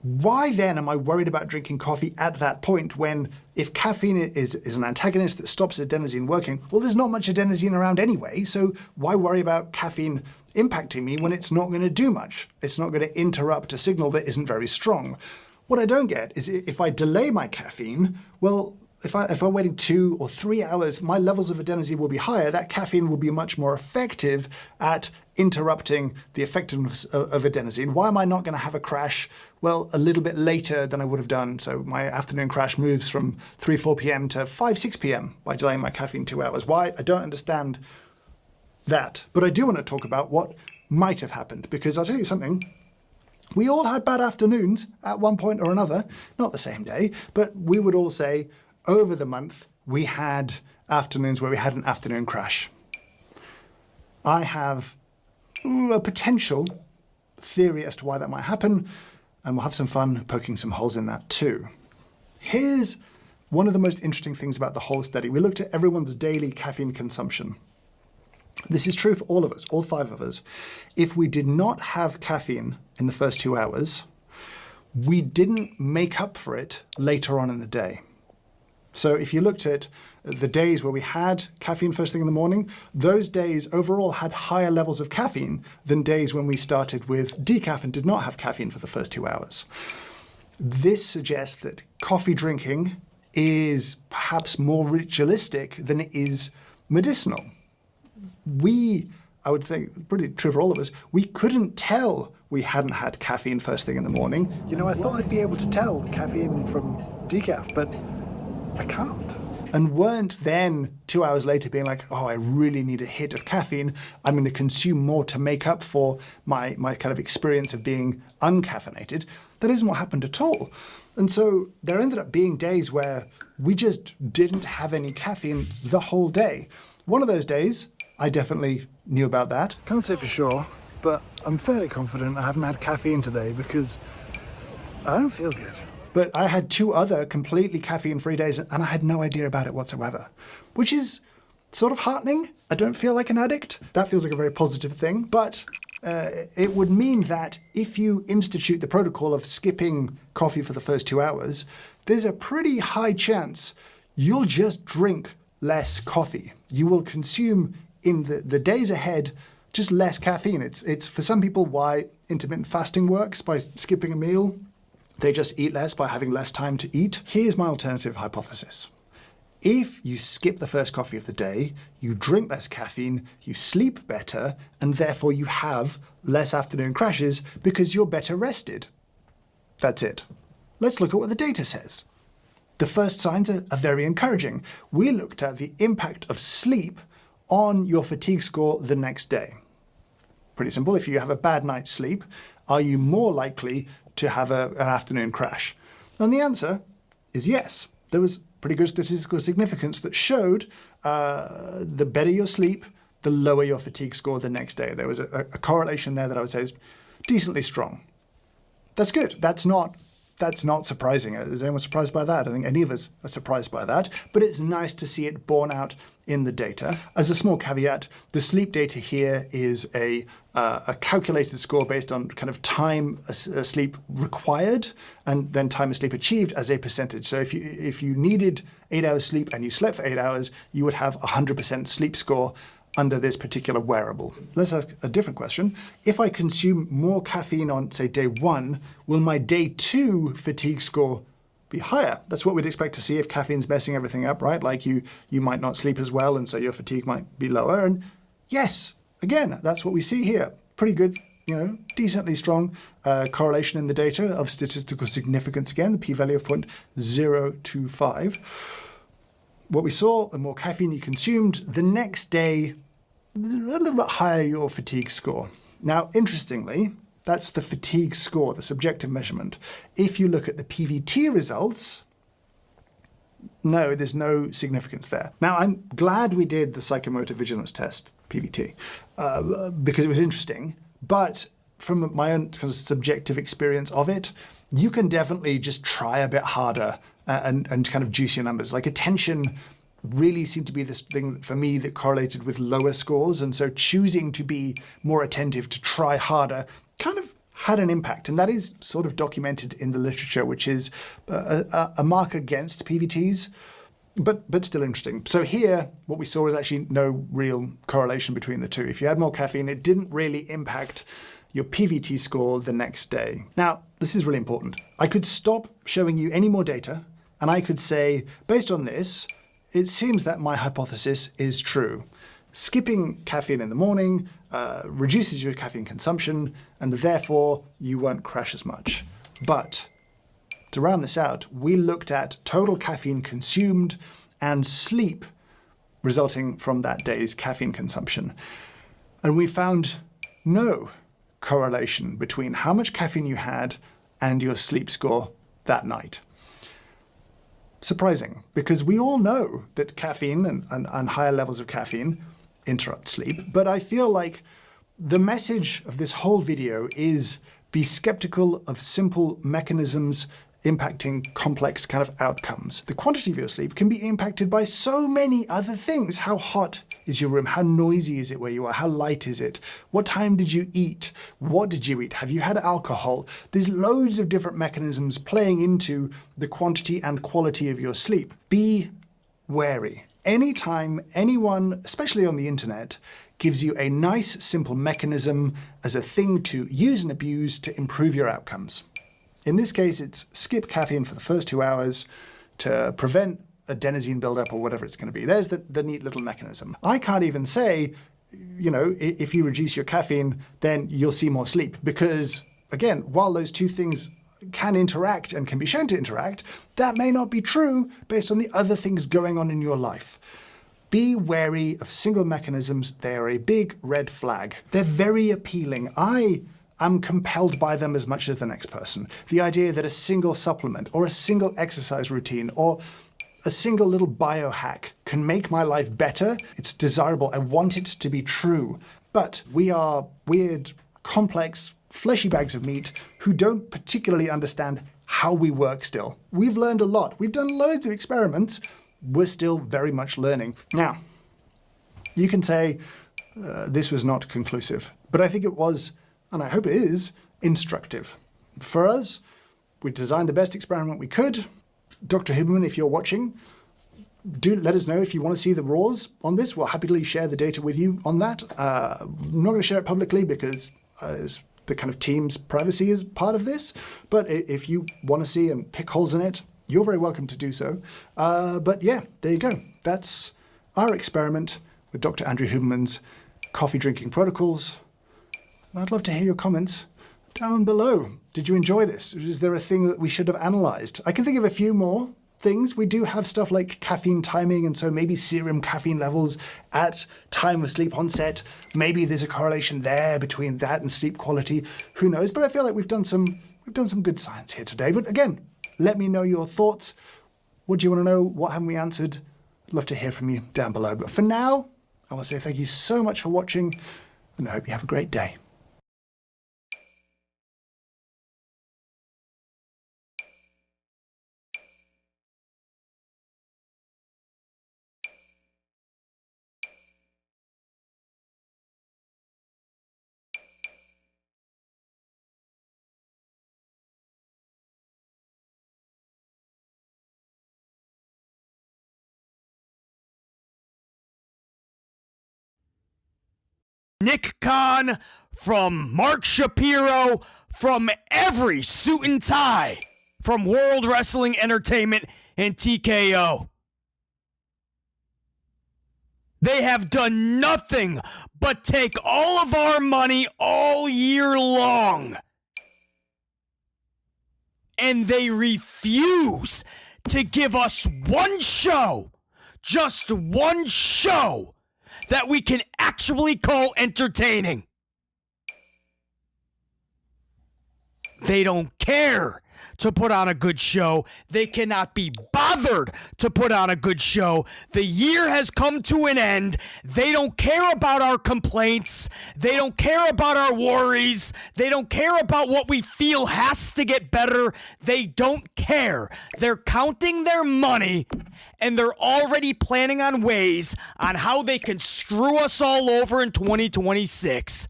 Why then am I worried about drinking coffee at that point when, if caffeine is an antagonist that stops adenosine working, well, there's not much adenosine around anyway, so why worry about caffeine impacting me when it's not going to do much? It's not going to interrupt a signal that isn't very strong. What I don't get is if I delay my caffeine, well, if I'm waiting 2 or 3 hours, my levels of adenosine will be higher. That caffeine will be much more effective at interrupting the effectiveness of adenosine. Why am I not going to have a crash, well, a little bit later than I would have done? So my afternoon crash moves from 3, 4 p.m. to 5, 6 p.m. by delaying my caffeine 2 hours. Why? I don't understand that. But I do want to talk about what might have happened, because I'll tell you something. We all had bad afternoons at one point or another, not the same day, but we would all say over the month we had afternoons where we had an afternoon crash. I have a potential theory as to why that might happen, and we'll have some fun poking some holes in that too. Here's one of the most interesting things about the whole study. We looked at everyone's daily caffeine consumption. This is true for all of us, all 5 of us. If we did not have caffeine in the first 2 hours, we didn't make up for it later on in the day. So if you looked at the days where we had caffeine first thing in the morning, those days overall had higher levels of caffeine than days when we started with decaf and did not have caffeine for the first 2 hours. This suggests that coffee drinking is perhaps more ritualistic than it is medicinal. I would think, pretty true for all of us, we couldn't tell we hadn't had caffeine first thing in the morning. You know, I thought I'd be able to tell caffeine from decaf, but I can't. And weren't then 2 hours later being like, oh, I really need a hit of caffeine. I'm going to consume more to make up for my kind of experience of being uncaffeinated. That isn't what happened at all. And so there ended up being days where we just didn't have any caffeine the whole day. One of those days, I definitely knew about that. Can't say for sure, but I'm fairly confident I haven't had caffeine today because I don't feel good. But I had 2 other completely caffeine-free days and I had no idea about it whatsoever, which is sort of heartening. I don't feel like an addict. That feels like a very positive thing, but it would mean that if you institute the protocol of skipping coffee for the first 2 hours, there's a pretty high chance you'll just drink less coffee. You will consume in the days ahead just less caffeine. It's for some people why intermittent fasting works, by skipping a meal. They just eat less by having less time to eat. Here's my alternative hypothesis. If you skip the first coffee of the day, you drink less caffeine, you sleep better, and therefore you have less afternoon crashes because you're better rested. That's it. Let's look at what the data says. The first signs are very encouraging. We looked at the impact of sleep on your fatigue score the next day. Pretty simple. If you have a bad night's sleep, are you more likely to have an afternoon crash? And the answer is yes. There was pretty good statistical significance that showed the better your sleep, the lower your fatigue score the next day. There was a correlation there that I would say is decently strong. That's good. That's not surprising. Is anyone surprised by that? I think any of us are surprised by that, but it's nice to see it borne out in the data. As a small caveat, the sleep data here is a calculated score based on kind of time sleep required and then time of sleep achieved as a percentage. So if you needed 8 hours sleep and you slept for 8 hours, you would have 100% sleep score under this particular wearable. Let's ask a different question. If I consume more caffeine on, say, day 1, will my day 2 fatigue score be higher? That's what we'd expect to see if caffeine's messing everything up, right? Like you might not sleep as well, and so your fatigue might be lower. And yes, again, that's what we see here. Pretty good, decently strong correlation in the data of statistical significance. Again, the p-value of 0.025. What we saw, the more caffeine you consumed, the next day, a little bit higher your fatigue score. Now, interestingly, that's the fatigue score, the subjective measurement. If you look at the PVT results, no, there's no significance there. Now, I'm glad we did the psychomotor vigilance test, PVT, because it was interesting, but from my own kind of subjective experience of it, you can definitely just try a bit harder and kind of juice your numbers. Like attention really seemed to be this thing for me that correlated with lower scores, and so choosing to be more attentive, to try harder, kind of had an impact, and that is sort of documented in the literature, which is a mark against PVTs, but still interesting. So here, what we saw was actually no real correlation between the two. If you had more caffeine, it didn't really impact your PVT score the next day. Now, this is really important. I could stop showing you any more data, and I could say, based on this, it seems that my hypothesis is true. Skipping caffeine in the morning reduces your caffeine consumption, and therefore you won't crash as much. But to round this out, we looked at total caffeine consumed and sleep resulting from that day's caffeine consumption. And we found no correlation between how much caffeine you had and your sleep score that night. Surprising, because we all know that caffeine and higher levels of caffeine interrupt sleep, but I feel like the message of this whole video is be skeptical of simple mechanisms impacting complex kind of outcomes. The quantity of your sleep can be impacted by so many other things. How hot is your room? How noisy is it where you are? How light is it? What time did you eat? What did you eat? Have you had alcohol? There's loads of different mechanisms playing into the quantity and quality of your sleep. Be wary. Anytime anyone, especially on the internet, gives you a nice, simple mechanism as a thing to use and abuse to improve your outcomes. In this case, it's skip caffeine for the first 2 hours to prevent adenosine buildup or whatever it's going to be. There's the neat little mechanism. I can't even say, you know, if you reduce your caffeine, then you'll see more sleep. Because, again, while those two things can interact and can be shown to interact, that may not be true based on the other things going on in your life. Be wary of single mechanisms. They are a big red flag. They're very appealing. I'm compelled by them as much as the next person. The idea that a single supplement or a single exercise routine or a single little biohack can make my life better, it's desirable. I want it to be true. But we are weird, complex, fleshy bags of meat who don't particularly understand how we work still. We've learned a lot. We've done loads of experiments. We're still very much learning. Now, you can say this was not conclusive, but I think it was, and I hope it is, instructive. For us, we designed the best experiment we could. Dr. Huberman, if you're watching, do let us know if you want to see the raws on this. We'll happily share the data with you on that. I'm not going to share it publicly because the kind of team's privacy is part of this. But if you want to see and pick holes in it, you're very welcome to do so. But yeah, there you go. That's our experiment with Dr. Andrew Huberman's coffee drinking protocols. I'd love to hear your comments down below. Did you enjoy this? Is there a thing that we should have analyzed? I can think of a few more things. We do have stuff like caffeine timing, and so maybe serum caffeine levels at time of sleep onset. Maybe there's a correlation there between that and sleep quality. Who knows? But I feel like we've done some good science here today. But again, let me know your thoughts. What do you want to know? What haven't we answered? I'd love to hear from you down below. But for now, I want to say thank you so much for watching, and I hope you have a great day. Nick Khan, from Mark Shapiro, from every suit and tie, from World Wrestling Entertainment and TKO. They have done nothing but take all of our money all year long. And they refuse to give us one show, just one show, that we can actually call entertaining. They don't care to put on a good show. They cannot be bothered to put on a good show. The year has come to an end. They don't care about our complaints. They don't care about our worries. They don't care about what we feel has to get better. They don't care. They're counting their money, and they're already planning on ways on how they can screw us all over in 2026.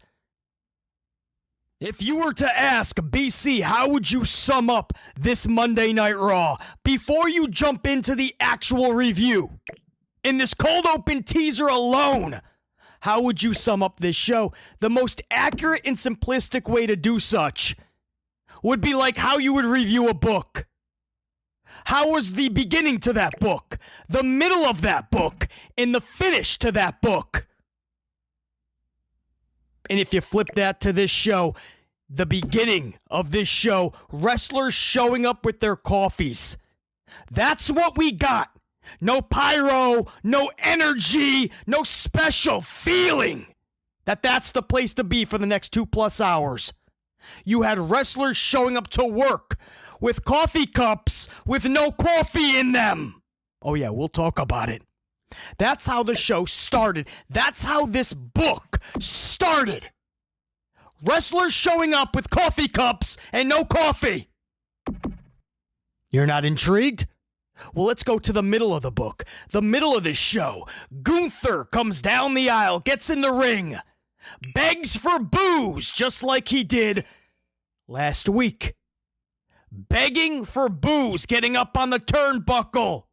If you were to ask BC, how would you sum up this Monday Night Raw before you jump into the actual review? In this cold open teaser alone, how would you sum up this show? The most accurate and simplistic way to do such would be like how you would review a book. How was the beginning to that book, the middle of that book, and the finish to that book? And if you flip that to this show, the beginning of this show, wrestlers showing up with their coffees. That's what we got. No pyro, no energy, no special feeling. that's the place to be for the next 2+ hours. You had wrestlers showing up to work with coffee cups with no coffee in them. Oh yeah, we'll talk about it. That's how the show started. That's how this book started. Wrestlers showing up with coffee cups and no coffee. You're not intrigued? Well, let's go to the middle of the book. The middle of this show. Gunther comes down the aisle, gets in the ring, begs for booze, just like he did last week. Begging for booze, getting up on the turnbuckle,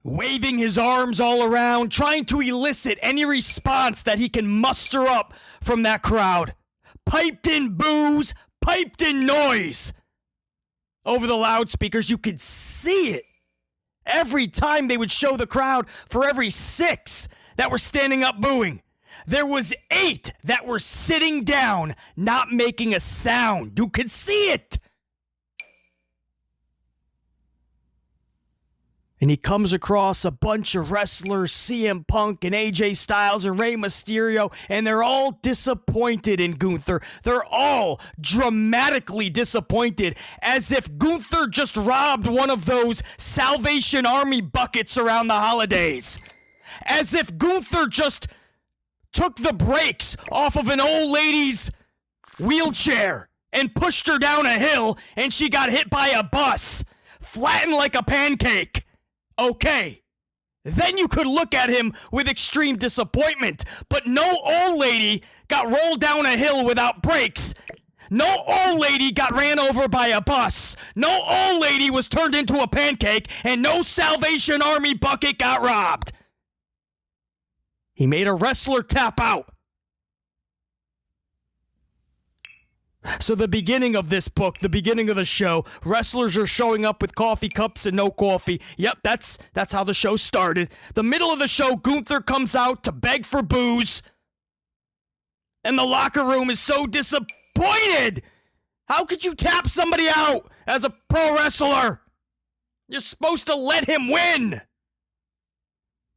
waving his arms all around, trying to elicit any response that he can muster up from that crowd. Piped in booze, piped in noise. Over the loudspeakers, you could see it. Every time they would show the crowd, for every 6 that were standing up booing, there was 8 that were sitting down, not making a sound. You could see it. And he comes across a bunch of wrestlers, CM Punk and AJ Styles and Rey Mysterio, and they're all disappointed in Gunther. They're all dramatically disappointed, as if Gunther just robbed one of those Salvation Army buckets around the holidays. As if Gunther just took the brakes off of an old lady's wheelchair and pushed her down a hill and she got hit by a bus, flattened like a pancake. Okay, then you could look at him with extreme disappointment, but no old lady got rolled down a hill without brakes. No old lady got ran over by a bus. No old lady was turned into a pancake, and no Salvation Army bucket got robbed. He made a wrestler tap out. So the beginning of this book, the beginning of the show, wrestlers are showing up with coffee cups and no coffee. Yep, that's how the show started. The middle of the show, Gunther comes out to beg for booze. And the locker room is so disappointed. How could you tap somebody out as a pro wrestler? You're supposed to let him win.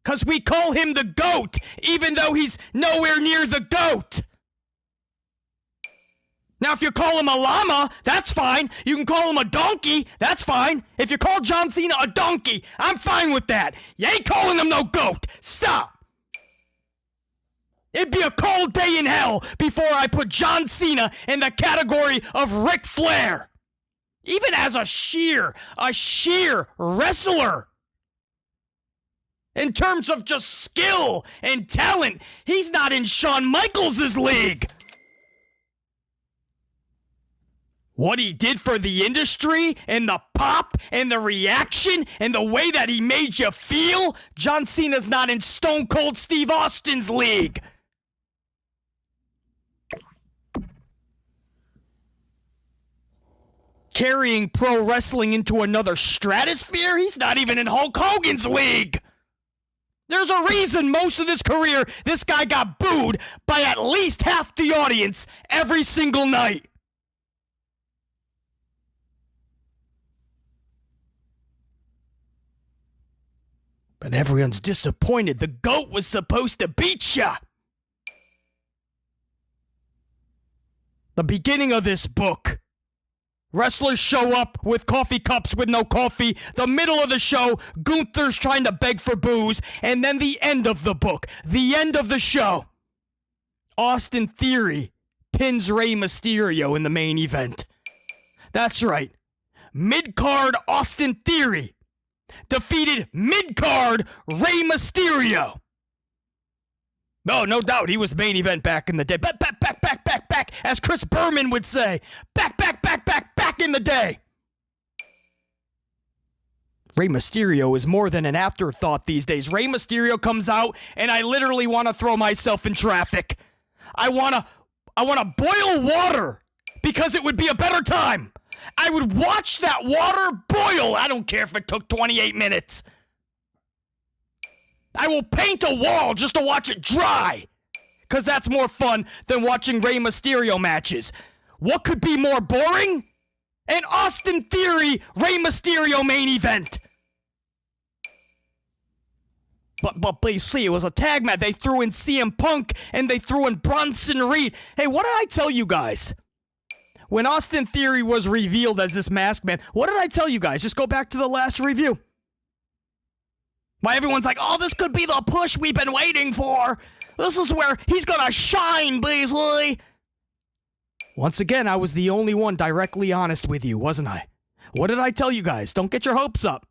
Because we call him the GOAT, even though he's nowhere near the GOAT. Now, if you call him a llama, that's fine. You can call him a donkey, that's fine. If you call John Cena a donkey, I'm fine with that. You ain't calling him no GOAT. Stop. It'd be a cold day in hell before I put John Cena in the category of Ric Flair. Even as a sheer wrestler. In terms of just skill and talent, he's not in Shawn Michaels' league. What he did for the industry and the pop and the reaction and the way that he made you feel, John Cena's not in Stone Cold Steve Austin's league. Carrying pro wrestling into another stratosphere, he's not even in Hulk Hogan's league. There's a reason most of this career, this guy got booed by at least half the audience every single night. But everyone's disappointed. The GOAT was supposed to beat ya. The beginning of this book. Wrestlers show up with coffee cups with no coffee. The middle of the show, Gunther's trying to beg for booze. And then the end of the book. The end of the show. Austin Theory pins Rey Mysterio in the main event. That's right. Mid-card Austin Theory defeated mid-card Rey Mysterio. Oh, no doubt, he was main event back in the day. Back, as Chris Berman would say. Back in the day. Rey Mysterio is more than an afterthought these days. Rey Mysterio comes out, and I literally want to throw myself in traffic. I want to boil water, because it would be a better time. I would watch that water boil. I don't care if it took 28 minutes. I will paint a wall just to watch it dry. Because that's more fun than watching Rey Mysterio matches. What could be more boring? An Austin Theory Rey Mysterio main event. But you see, it was a tag match. They threw in CM Punk and they threw in Bronson Reed. Hey, what did I tell you guys? When Austin Theory was revealed as this masked man, what did I tell you guys? Just go back to the last review. Why everyone's like, oh, this could be the push we've been waiting for. This is where he's gonna shine, Beasley. Once again, I was the only one directly honest with you, wasn't I? What did I tell you guys? Don't get your hopes up.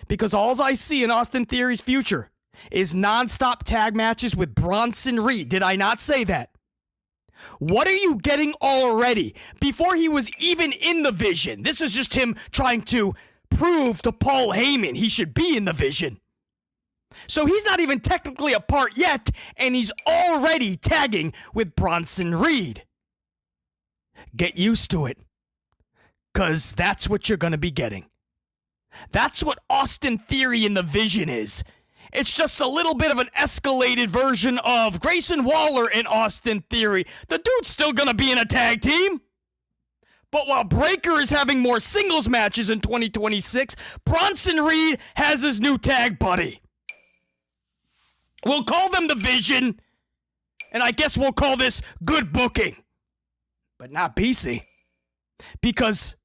Because all I see in Austin Theory's future is non-stop tag matches with Bronson Reed. Did I not say that? What are you getting already? Before he was even in the Vision. This is just him trying to prove to Paul Heyman he should be in the Vision. So he's not even technically a part yet, and he's already tagging with Bronson Reed. Get used to it, because that's what you're going to be getting. That's what Austin Theory in the Vision is. It's just a little bit of an escalated version of Grayson Waller and Austin Theory. The dude's still going to be in a tag team. But while Breakker is having more singles matches in 2026, Bronson Reed has his new tag buddy. We'll call them the Vision, and I guess we'll call this good booking. But not BC. Because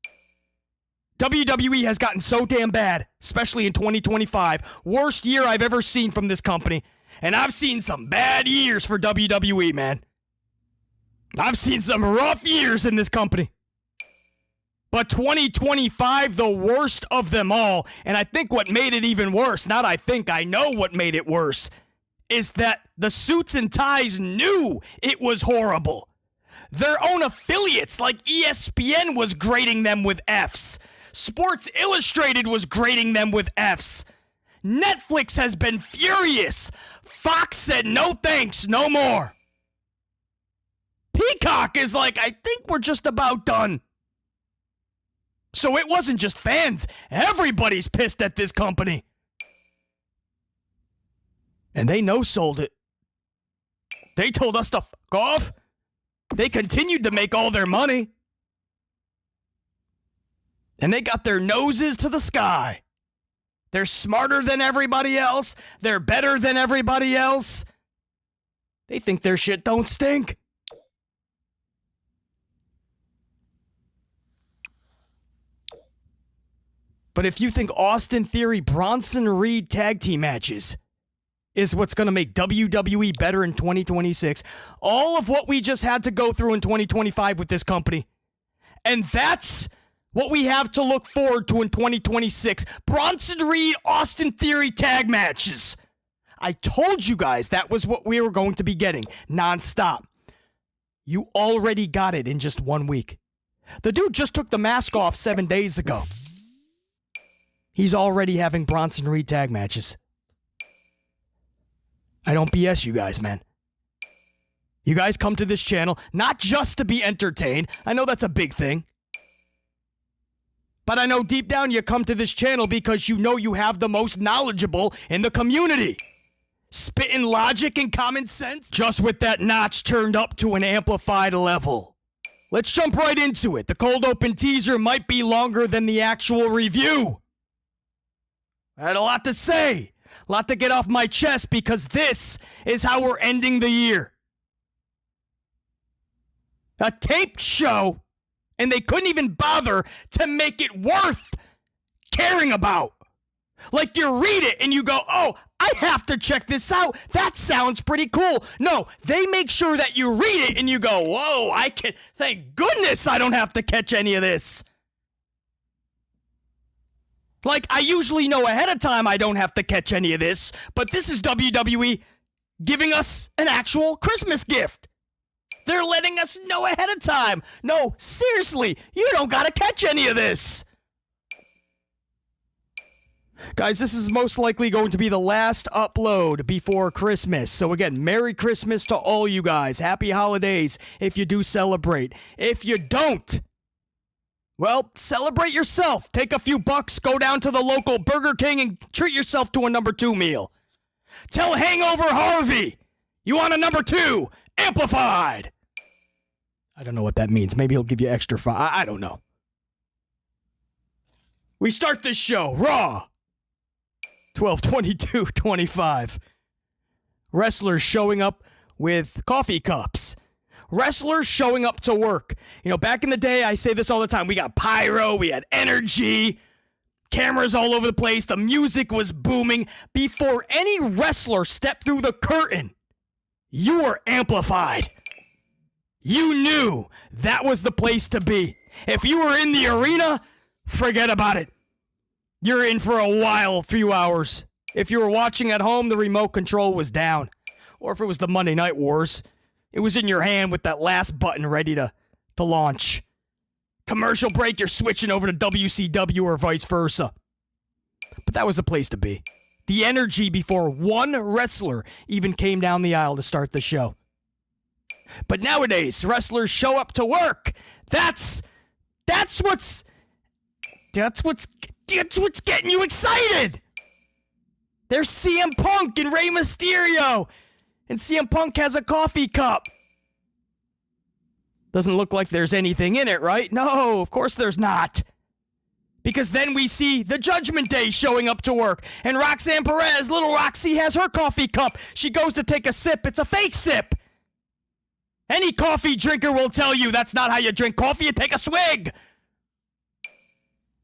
WWE has gotten so damn bad, especially in 2025. Worst year I've ever seen from this company. And I've seen some bad years for WWE, man. I've seen some rough years in this company. But 2025, the worst of them all. And I think what made it even worse, not I think, I know what made it worse, is that the suits and ties knew it was horrible. Their own affiliates like ESPN was grading them with Fs. Sports Illustrated was grading them with Fs. Netflix has been furious. Fox said no thanks, no more. Peacock is like, I think we're just about done. So it wasn't just fans. Everybody's pissed at this company. And they no-sold it. They told us to fuck off. They continued to make all their money. And they got their noses to the sky. They're smarter than everybody else. They're better than everybody else. They think their shit don't stink. But if you think Austin Theory, Bronson Reed tag team matches is what's going to make WWE better in 2026, all of what we just had to go through in 2025 with this company, and that's what we have to look forward to in 2026. Bronson Reed, Austin Theory tag matches. I told you guys that was what we were going to be getting, nonstop. You already got it in just 1 week. The dude just took the mask off 7 days ago. He's already having Bronson Reed tag matches. I don't BS you guys, man. You guys come to this channel not just to be entertained. I know that's a big thing. But I know deep down you come to this channel because you know you have the most knowledgeable in the community. Spitting logic and common sense, just with that notch turned up to an amplified level. Let's jump right into it. The cold open teaser might be longer than the actual review. I had a lot to say. A lot to get off my chest because this is how we're ending the year. A taped show, and they couldn't even bother to make it worth caring about. Like you read it and you go, oh, I have to check this out. That sounds pretty cool. No, they make sure that you read it and you go, whoa, thank goodness I don't have to catch any of this. Like, I usually know ahead of time I don't have to catch any of this, but this is WWE giving us an actual Christmas gift. They're letting us know ahead of time. No, seriously, you don't gotta catch any of this. Guys, this is most likely going to be the last upload before Christmas. So again, Merry Christmas to all you guys. Happy holidays if you do celebrate. If you don't, well, celebrate yourself. Take a few bucks, go down to the local Burger King and treat yourself to a number 2 meal. Tell Hangover Harvey you want a number 2, amplified. I don't know what that means. Maybe he'll give you extra I don't know. We start this show, Raw. 12/22/25. Wrestlers showing up with coffee cups. Wrestlers showing up to work. You know, back in the day, I say this all the time. We got pyro, we had energy, cameras all over the place, the music was booming. Before any wrestler stepped through the curtain, you were amplified. You knew that was the place to be. If you were in the arena, forget about it. You're in for a few hours. If you were watching at home, the remote control was down. Or if it was the Monday Night Wars, it was in your hand with that last button ready to launch. Commercial break, you're switching over to WCW or vice versa. But that was the place to be. The energy before one wrestler even came down the aisle to start the show. But nowadays, wrestlers show up to work. That's what's getting you excited. There's CM Punk and Rey Mysterio. And CM Punk has a coffee cup. Doesn't look like there's anything in it, right? No, of course there's not. Because then we see the Judgment Day showing up to work. And Roxanne Perez, little Roxy, has her coffee cup. She goes to take a sip. It's a fake sip. Any coffee drinker will tell you that's not how you drink coffee. You take a swig.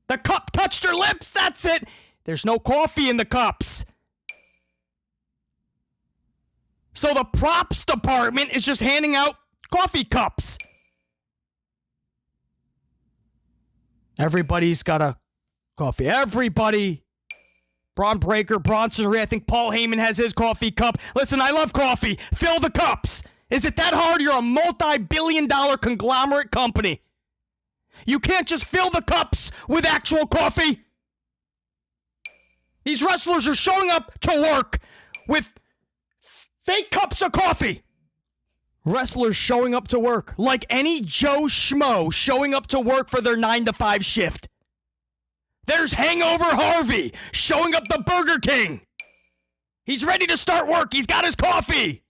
The cup touched her lips. That's it. There's no coffee in the cups. So the props department is just handing out coffee cups. Everybody's got a coffee. Everybody. Braun Breaker, Bronson Reed. I think Paul Heyman has his coffee cup. Listen, I love coffee. Fill the cups. Is it that hard? You're a multi-billion-dollar conglomerate company. You can't just fill the cups with actual coffee. These wrestlers are showing up to work with fake cups of coffee. Wrestlers showing up to work like any Joe Schmo showing up to work for their 9-to-5 shift. There's Hangover Harvey showing up to Burger King. He's ready to start work. He's got his coffee.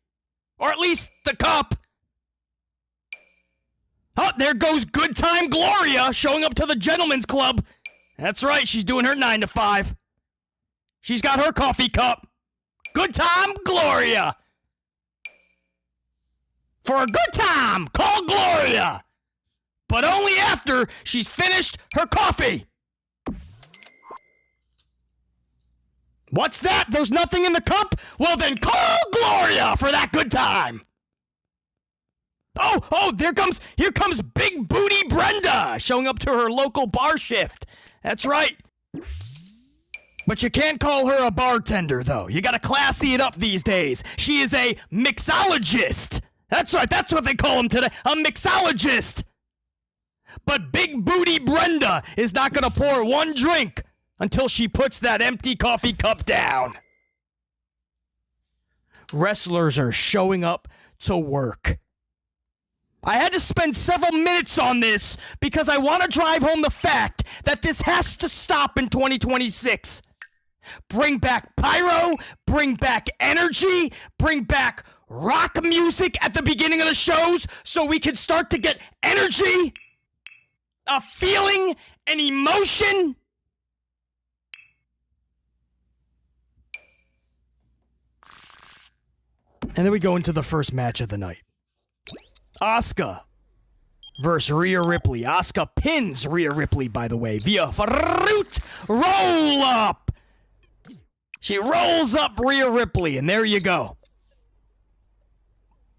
Or at least the cup. Oh, there goes Good Time Gloria showing up to the Gentleman's Club. That's right, she's doing her 9-to-5. She's got her coffee cup. Good Time Gloria. For a good time, call Gloria. But only after she's finished her coffee. What's that? There's nothing in the cup? Well, then call Gloria for that good time. Oh, here comes Big Booty Brenda showing up to her local bar shift. That's right. But you can't call her a bartender, though. You gotta classy it up these days. She is a mixologist. That's right, that's what they call them today, a mixologist. But Big Booty Brenda is not gonna pour one drink until she puts that empty coffee cup down. Wrestlers are showing up to work. I had to spend several minutes on this because I want to drive home the fact that this has to stop in 2026. Bring back pyro, bring back energy, bring back rock music at the beginning of the shows so we can start to get energy, a feeling, an emotion. And then we go into the first match of the night. Asuka versus Rhea Ripley. Asuka pins Rhea Ripley, by the way, via fruit roll up. She rolls up Rhea Ripley, and there you go.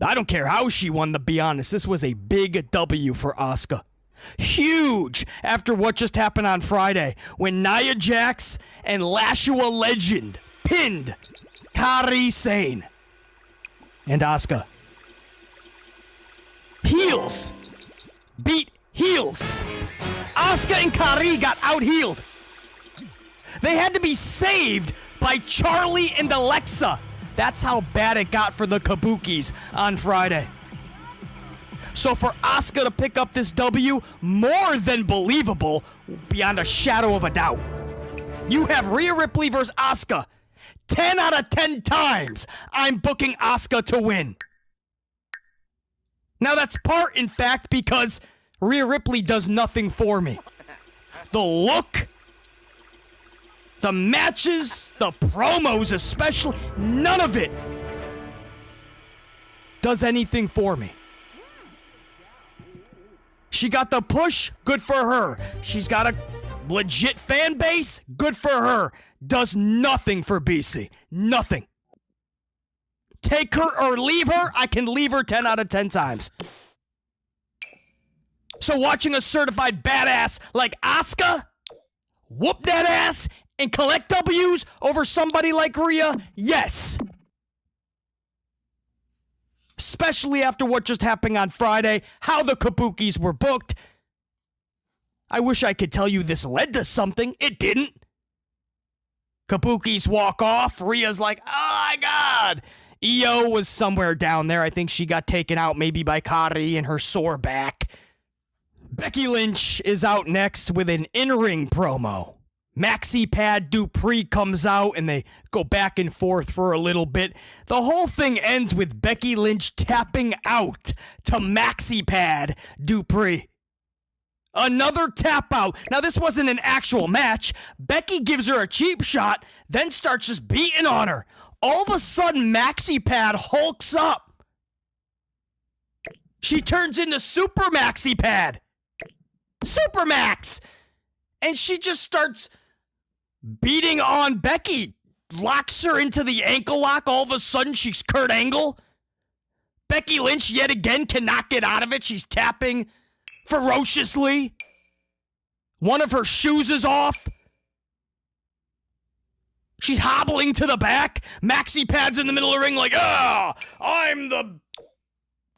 I don't care how she won, to be honest. This was a big W for Asuka. Huge after what just happened on Friday when Nia Jax and Lashua Legend pinned Kairi Sane and Asuka. Heels beat heels. Asuka and Kairi got out-heeled. They had to be saved by Charlie and Alexa. That's how bad it got for the Kabukis on Friday. So for Asuka to pick up this W, more than believable, beyond a shadow of a doubt. You have Rhea Ripley versus Asuka. 10 out of 10 times, I'm booking Asuka to win. Now that's part, in fact, because Rhea Ripley does nothing for me. The look, The matches, the promos especially, none of it does anything for me. She got the push, good for her. She's got a legit fan base, good for her. Does nothing for BC. Nothing. Take her or leave her, I can leave her 10 out of 10 times. So watching a certified badass like Asuka whoop that ass and collect W's over somebody like Rhea, yes. Especially after what just happened on Friday, how the Kabukis were booked. I wish I could tell you this led to something. It didn't. Kabukis walk off. Rhea's like, oh my God. Io was somewhere down there. I think she got taken out maybe by Kari and her sore back. Becky Lynch is out next with an in-ring promo. Maxi Pad Dupree comes out and they go back and forth for a little bit. The whole thing ends with Becky Lynch tapping out to Maxi Pad Dupree. Another tap out. Now, this wasn't an actual match. Becky gives her a cheap shot, then starts just beating on her. All of a sudden, Maxi Pad hulks up. She turns into Super Maxi Pad. Super Max. And she just starts beating on Becky. Locks her into the ankle lock. All of a sudden, she's Kurt Angle. Becky Lynch, yet again, cannot get out of it. She's tapping ferociously. One of her shoes is off. She's hobbling to the back. Maxi Pad's in the middle of the ring like, I'm the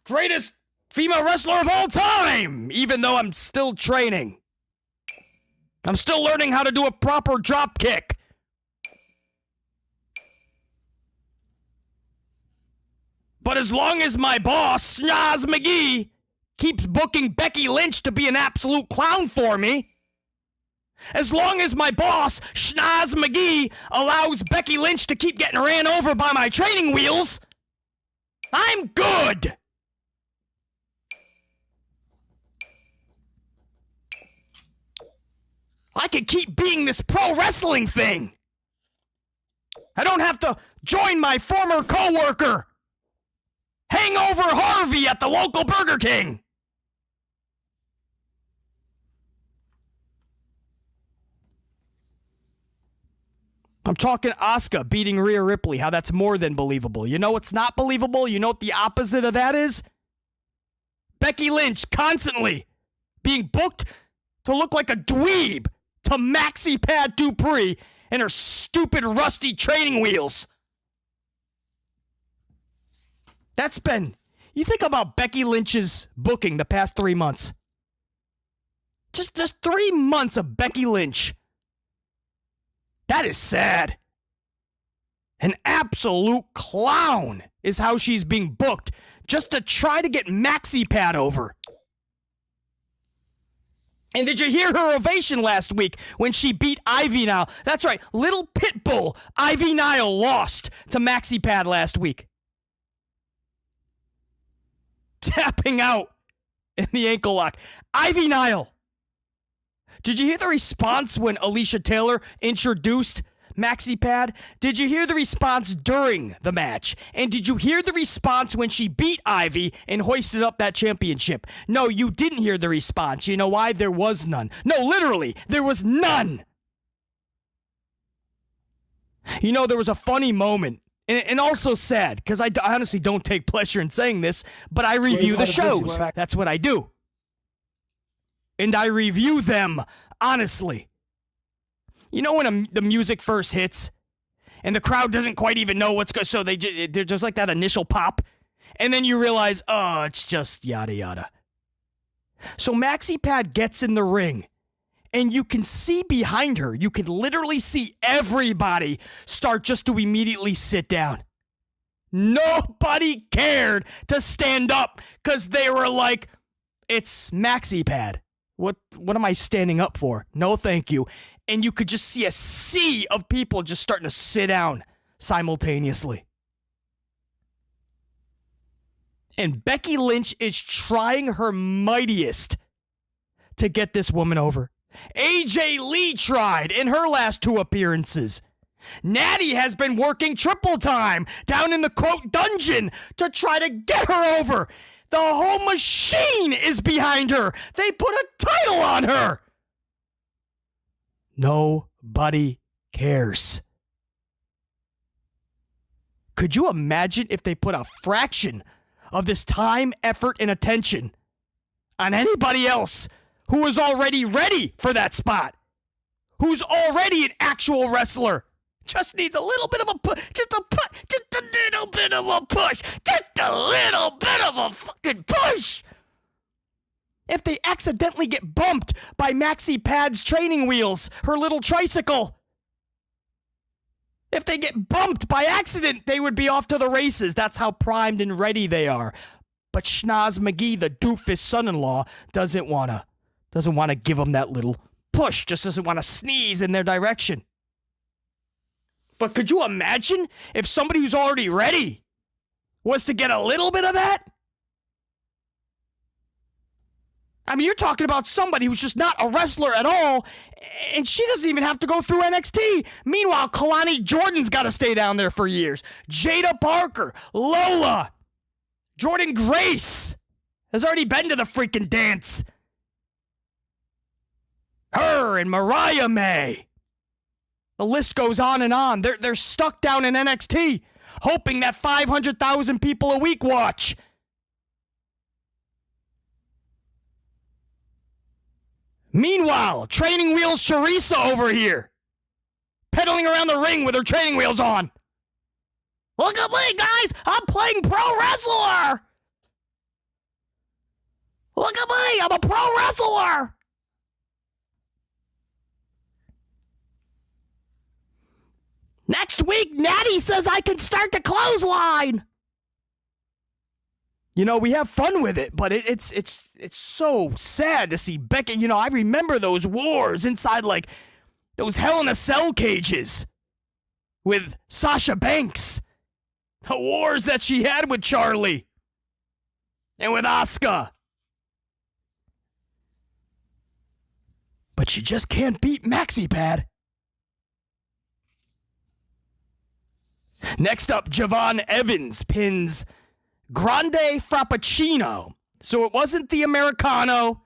greatest female wrestler of all time, even though I'm still training. I'm still learning how to do a proper drop kick. But as long as my boss, Snaz McGee, keeps booking Becky Lynch to be an absolute clown for me, as long as my boss, Snaz McGee, allows Becky Lynch to keep getting ran over by my training wheels, I'm good. I can keep being this pro wrestling thing. I don't have to join my former co-worker, Hangover Harvey, at the local Burger King. I'm talking Asuka beating Rhea Ripley, how that's more than believable. You know what's not believable? You know what the opposite of that is? Becky Lynch constantly being booked to look like a dweeb to Maxi Pad Dupree and her stupid rusty training wheels. That's been... You think about Becky Lynch's booking the past 3 months. Just 3 months of Becky Lynch. That is sad. An absolute clown is how she's being booked just to try to get Maxi Pad over. And did you hear her ovation last week when she beat Ivy Nile? That's right, little pitbull Ivy Nile lost to Maxi Pad last week. Tapping out in the ankle lock. Ivy Nile. Did you hear the response when Alicia Taylor introduced Maxi Pad? Did you hear the response during the match? And did you hear the response when she beat Ivy and hoisted up that championship? No, you didn't hear the response. You know why? There was none. No, literally, there was none. You know, there was a funny moment, and also sad, because I honestly don't take pleasure in saying this, but I review the shows. That's what I do. And I review them honestly. You know when the music first hits and the crowd doesn't quite even know what's going, so they're just like that initial pop, and then you realize, oh, it's just yada yada. So Maxi Pad gets in the ring, and you can see behind her, you can literally see everybody start just to immediately sit down. Nobody cared to stand up because they were like, it's Maxi Pad. What am I standing up for? No, thank you. And you could just see a sea of people just starting to sit down simultaneously. And Becky Lynch is trying her mightiest to get this woman over. AJ Lee tried in her last 2 appearances. Natty has been working triple time down in the quote dungeon to try to get her over. The whole machine is behind her. They put a title on her. Nobody cares. Could you imagine if they put a fraction of this time, effort, and attention on anybody else who is already ready for that spot? Who's already an actual wrestler? Just needs a little bit of a push. Just a little bit of a push. Just a little bit of a fucking push. If they accidentally get bumped by Maxi Pad's training wheels, her little tricycle. If they get bumped by accident, they would be off to the races. That's how primed and ready they are. But Schnoz McGee, the doofus son-in-law, doesn't want to give them that little push. Just doesn't want to sneeze in their direction. But could you imagine if somebody who's already ready was to get a little bit of that? I mean, you're talking about somebody who's just not a wrestler at all, and she doesn't even have to go through NXT. Meanwhile, Kalani Jordan's got to stay down there for years. Jada Parker, Lola, Jordan Grace has already been to the freaking dance. Her and Mariah May. The list goes on and on. They're stuck down in NXT, hoping that 500,000 people a week watch. Meanwhile, Training Wheels Teresa over here, pedaling around the ring with her training wheels on. Look at me, guys! I'm playing pro wrestler! Look at me! I'm a pro wrestler! Next week, Natty says I can start the clothesline. You know, we have fun with it, but it's so sad to see Becky. You know, I remember those wars inside, like, those Hell in a Cell cages with Sasha Banks. The wars that she had with Charlie and with Asuka. But she just can't beat Maxi Pad. Next up, Javon Evans pins Grande Frappuccino. So it wasn't the Americano.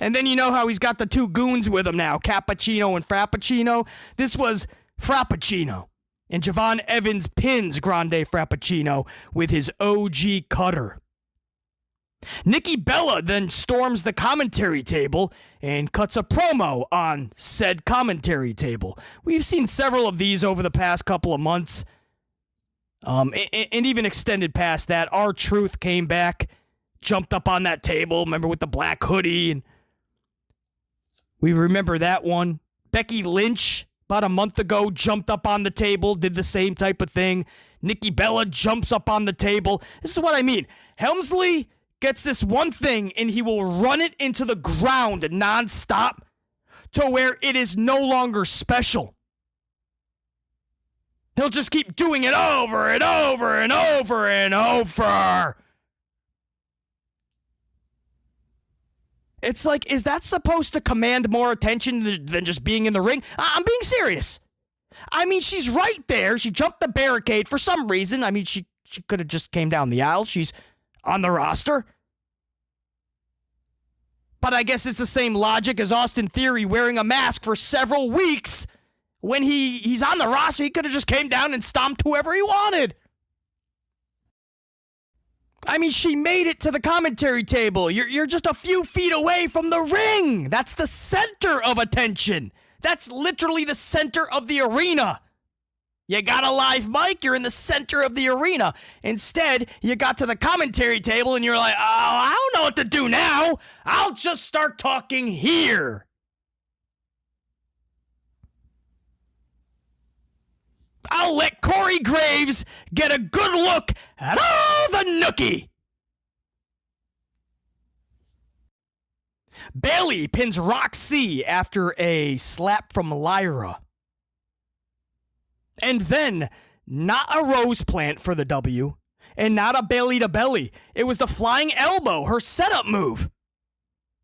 And then you know how he's got the 2 goons with him now, Cappuccino and Frappuccino. This was Frappuccino. And Javon Evans pins Grande Frappuccino with his OG cutter. Nikki Bella then storms the commentary table and cuts a promo on said commentary table. We've seen several of these over the past couple of months. And even extended past that. R-Truth came back, jumped up on that table, remember, with the black hoodie. And we remember that one. Becky Lynch, about a month ago, jumped up on the table, did the same type of thing. Nikki Bella jumps up on the table. This is what I mean. Helmsley gets this one thing, and he will run it into the ground nonstop to where it is no longer special. He'll just keep doing it over and over and over and over. It's like, is that supposed to command more attention than just being in the ring? I'm being serious. I mean, she's right there. She jumped the barricade for some reason. I mean, she could have just came down the aisle. She's on the roster. But I guess it's the same logic as Austin Theory wearing a mask for several weeks. When he's on the roster, he could have just came down and stomped whoever he wanted. I mean, she made it to the commentary table. You're just a few feet away from the ring. That's the center of attention. That's literally the center of the arena. You got a live mic, you're in the center of the arena. Instead, you got to the commentary table and you're like, oh, I don't know what to do now. I'll just start talking here. I'll let Corey Graves get a good look at all the nookie. Bayley pins Roxy after a slap from Lyra. And then, not a rose plant for the W, and not a belly to belly. It was the flying elbow, her setup move.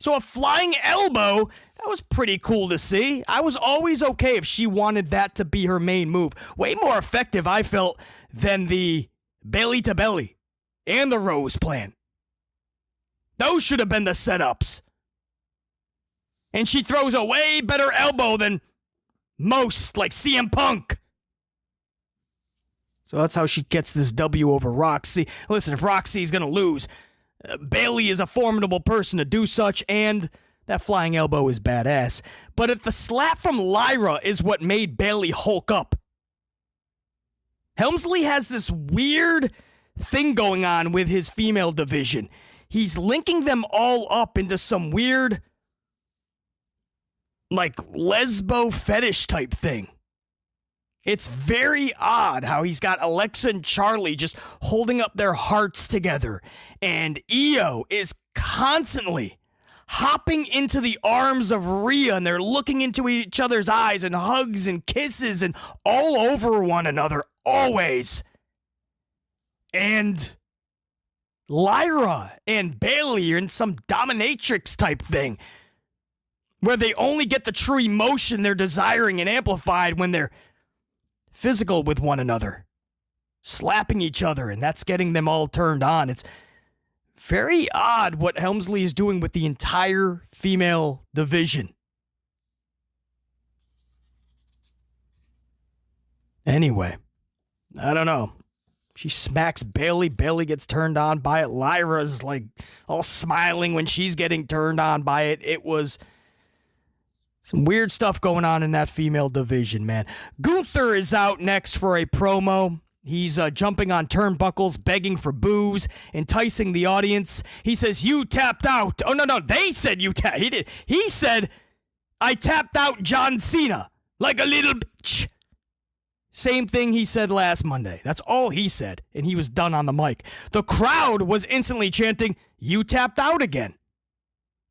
So a flying elbow That was pretty cool to see. I was always okay if she wanted that to be her main move. Way more effective, I felt, than the belly to belly and the Rose plan. Those should have been the setups. And she throws a way better elbow than most, like CM Punk. So that's how she gets this W over Roxy. Listen, if Roxy's going to lose, Bayley is a formidable person to do such, and that flying elbow is badass. But if the slap from Lyra is what made Bayley hulk up, Helmsley has this weird thing going on with his female division. He's linking them all up into some weird, like, lesbo fetish type thing. It's very odd how he's got Alexa and Charlie just holding up their hearts together. And Io is constantly hopping into the arms of Rhea, and they're looking into each other's eyes and hugs and kisses and all over one another, always. And Lyra and Bayley are in some dominatrix type thing where they only get the true emotion they're desiring and amplified when they're physical with one another, slapping each other, and that's getting them all turned on. It's very odd what Helmsley is doing with the entire female division. Anyway, I don't know. She smacks Bayley. Bayley gets turned on by it. Lyra's like all smiling when she's getting turned on by it. It was some weird stuff going on in that female division, man. Gunther is out next for a promo. He's jumping on turnbuckles, begging for boos, enticing the audience. He says, "You tapped out." Oh, no, they said you tapped. He did. He said, "I tapped out John Cena like a little bitch." Same thing he said last Monday. That's all he said, and he was done on the mic. The crowd was instantly chanting, "You tapped out again."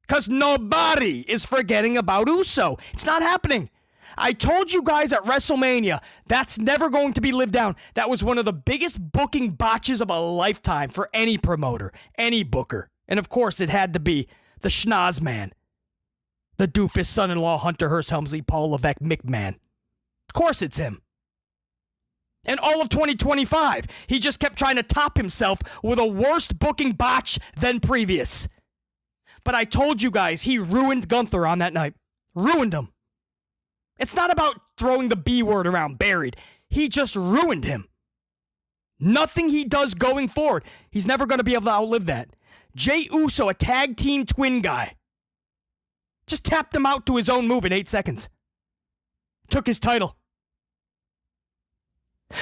Because nobody is forgetting about Uso. It's not happening. I told you guys at WrestleMania, that's never going to be lived down. That was one of the biggest booking botches of a lifetime for any promoter, any booker. And of course, it had to be the schnoz man, the doofus son-in-law Hunter Hearst Helmsley Paul Levesque McMahon. Of course it's him. And all of 2025, he just kept trying to top himself with a worse booking botch than previous. But I told you guys, he ruined Gunther on that night. Ruined him. It's not about throwing the B word around, buried. He just ruined him. Nothing he does going forward, he's never going to be able to outlive that. Jey Uso, a tag team twin guy, just tapped him out to his own move in 8 seconds. Took his title.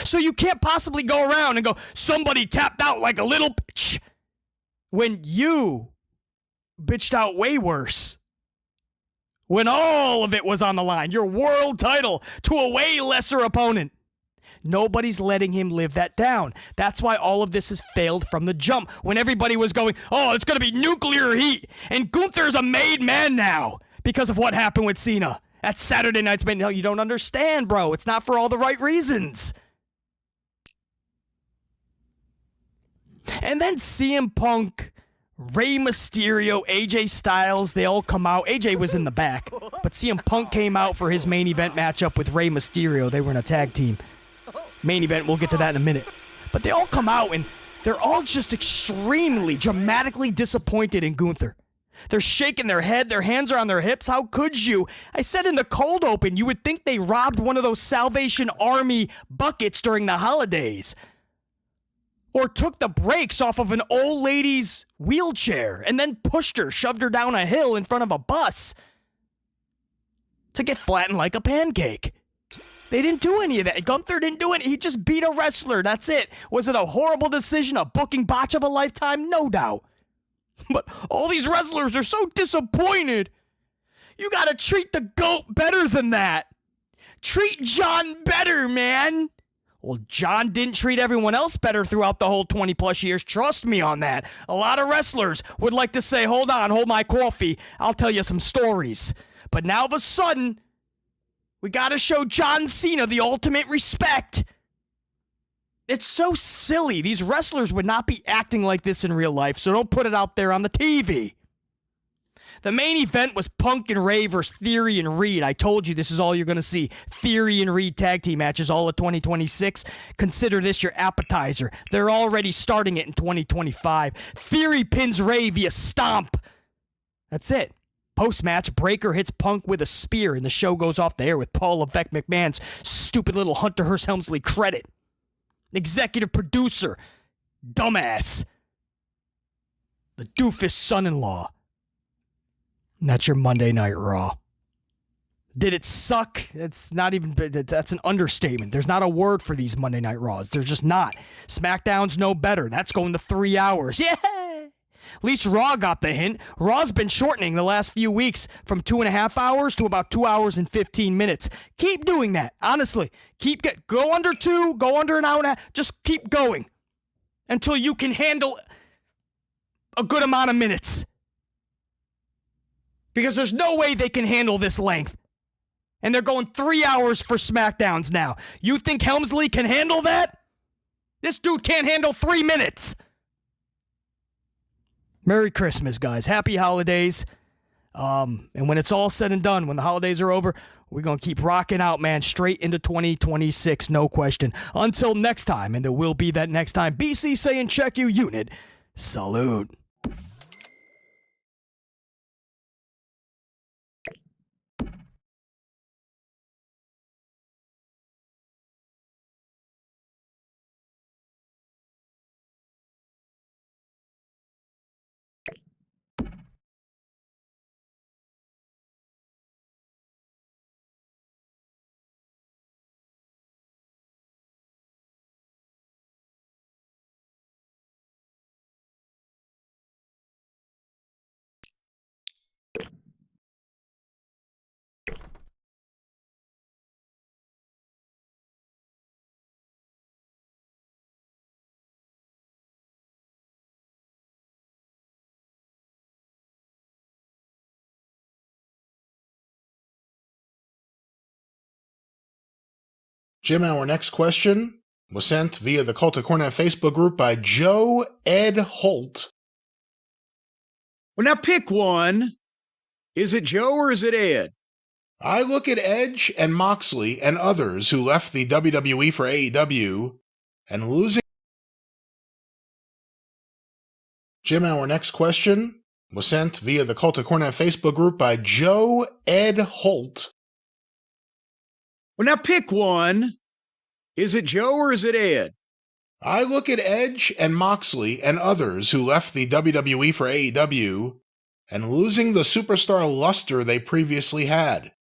So you can't possibly go around and go, "Somebody tapped out like a little bitch," when you bitched out way worse. When all of it was on the line, your world title to a way lesser opponent. Nobody's letting him live that down. That's why all of this has failed from the jump. When everybody was going, "Oh, it's going to be nuclear heat," and Gunther's a made man now because of what happened with Cena at Saturday Night's Main. No, you don't understand, bro. It's not for all the right reasons. And then CM Punk, Rey Mysterio, AJ Styles, they all come out. AJ was in the back, but CM Punk came out for his main event matchup with Rey Mysterio. They were in a tag team. Main event, we'll get to that in a minute. But they all come out, and they're all just extremely, dramatically disappointed in Gunther. They're shaking their head. Their hands are on their hips. How could you? I said in the cold open, you would think they robbed one of those Salvation Army buckets during the holidays. Or took the brakes off of an old lady's wheelchair and then pushed her, shoved her down a hill in front of a bus to get flattened like a pancake. They didn't do any of that. Gunther didn't do it. He just beat a wrestler. That's it. Was it a horrible decision, a booking botch of a lifetime? No doubt. But all these wrestlers are so disappointed. You gotta treat the GOAT better than that. Treat John better, man. Well, John didn't treat everyone else better throughout the whole 20 plus years. Trust me on that. A lot of wrestlers would like to say, "Hold on, hold my coffee. I'll tell you some stories." But now all of a sudden, we got to show John Cena the ultimate respect. It's so silly. These wrestlers would not be acting like this in real life, so don't put it out there on the TV. The main event was Punk and Ray versus Theory and Reed. I told you this is all you're going to see. Theory and Reed tag team matches all of 2026. Consider this your appetizer. They're already starting it in 2025. Theory pins Ray via stomp. That's it. Post-match, Breaker hits Punk with a spear, and the show goes off the air with Paul Levesque McMahon's stupid little Hunter Hearst Helmsley credit. Executive producer, dumbass. The doofus son-in-law. And that's your Monday Night Raw. Did it suck? That's an understatement. There's not a word for these Monday Night Raws. They're just not. SmackDown's no better. That's going to 3 hours. Yeah! At least Raw got the hint. Raw's been shortening the last few weeks from 2.5 hours to about 2 hours and 15 minutes. Keep doing that. Honestly. Go under 2, go under an hour and a half. Just keep going. Until you can handle a good amount of minutes. Because there's no way they can handle this length. And they're going 3 hours for SmackDowns now. You think Helmsley can handle that? This dude can't handle 3 minutes. Merry Christmas, guys. Happy holidays. And when it's all said and done, when the holidays are over, we're going to keep rocking out, man, straight into 2026, no question. Until next time, and there will be that next time, BC saying check you, unit. Salute. Jim, our next question was sent via the Cult of Cornet Facebook group by Joe Ed Holt. Well, now pick one. Is it Joe or is it Ed? I look at Edge and Moxley and others who left the WWE for AEW and losing. Jim, our next question was sent via the Cult of Cornet Facebook group by Joe Ed Holt. Well, now pick one. Is it Joe or is it Ed? I look at Edge and Moxley and others who left the WWE for AEW and losing the superstar luster they previously had.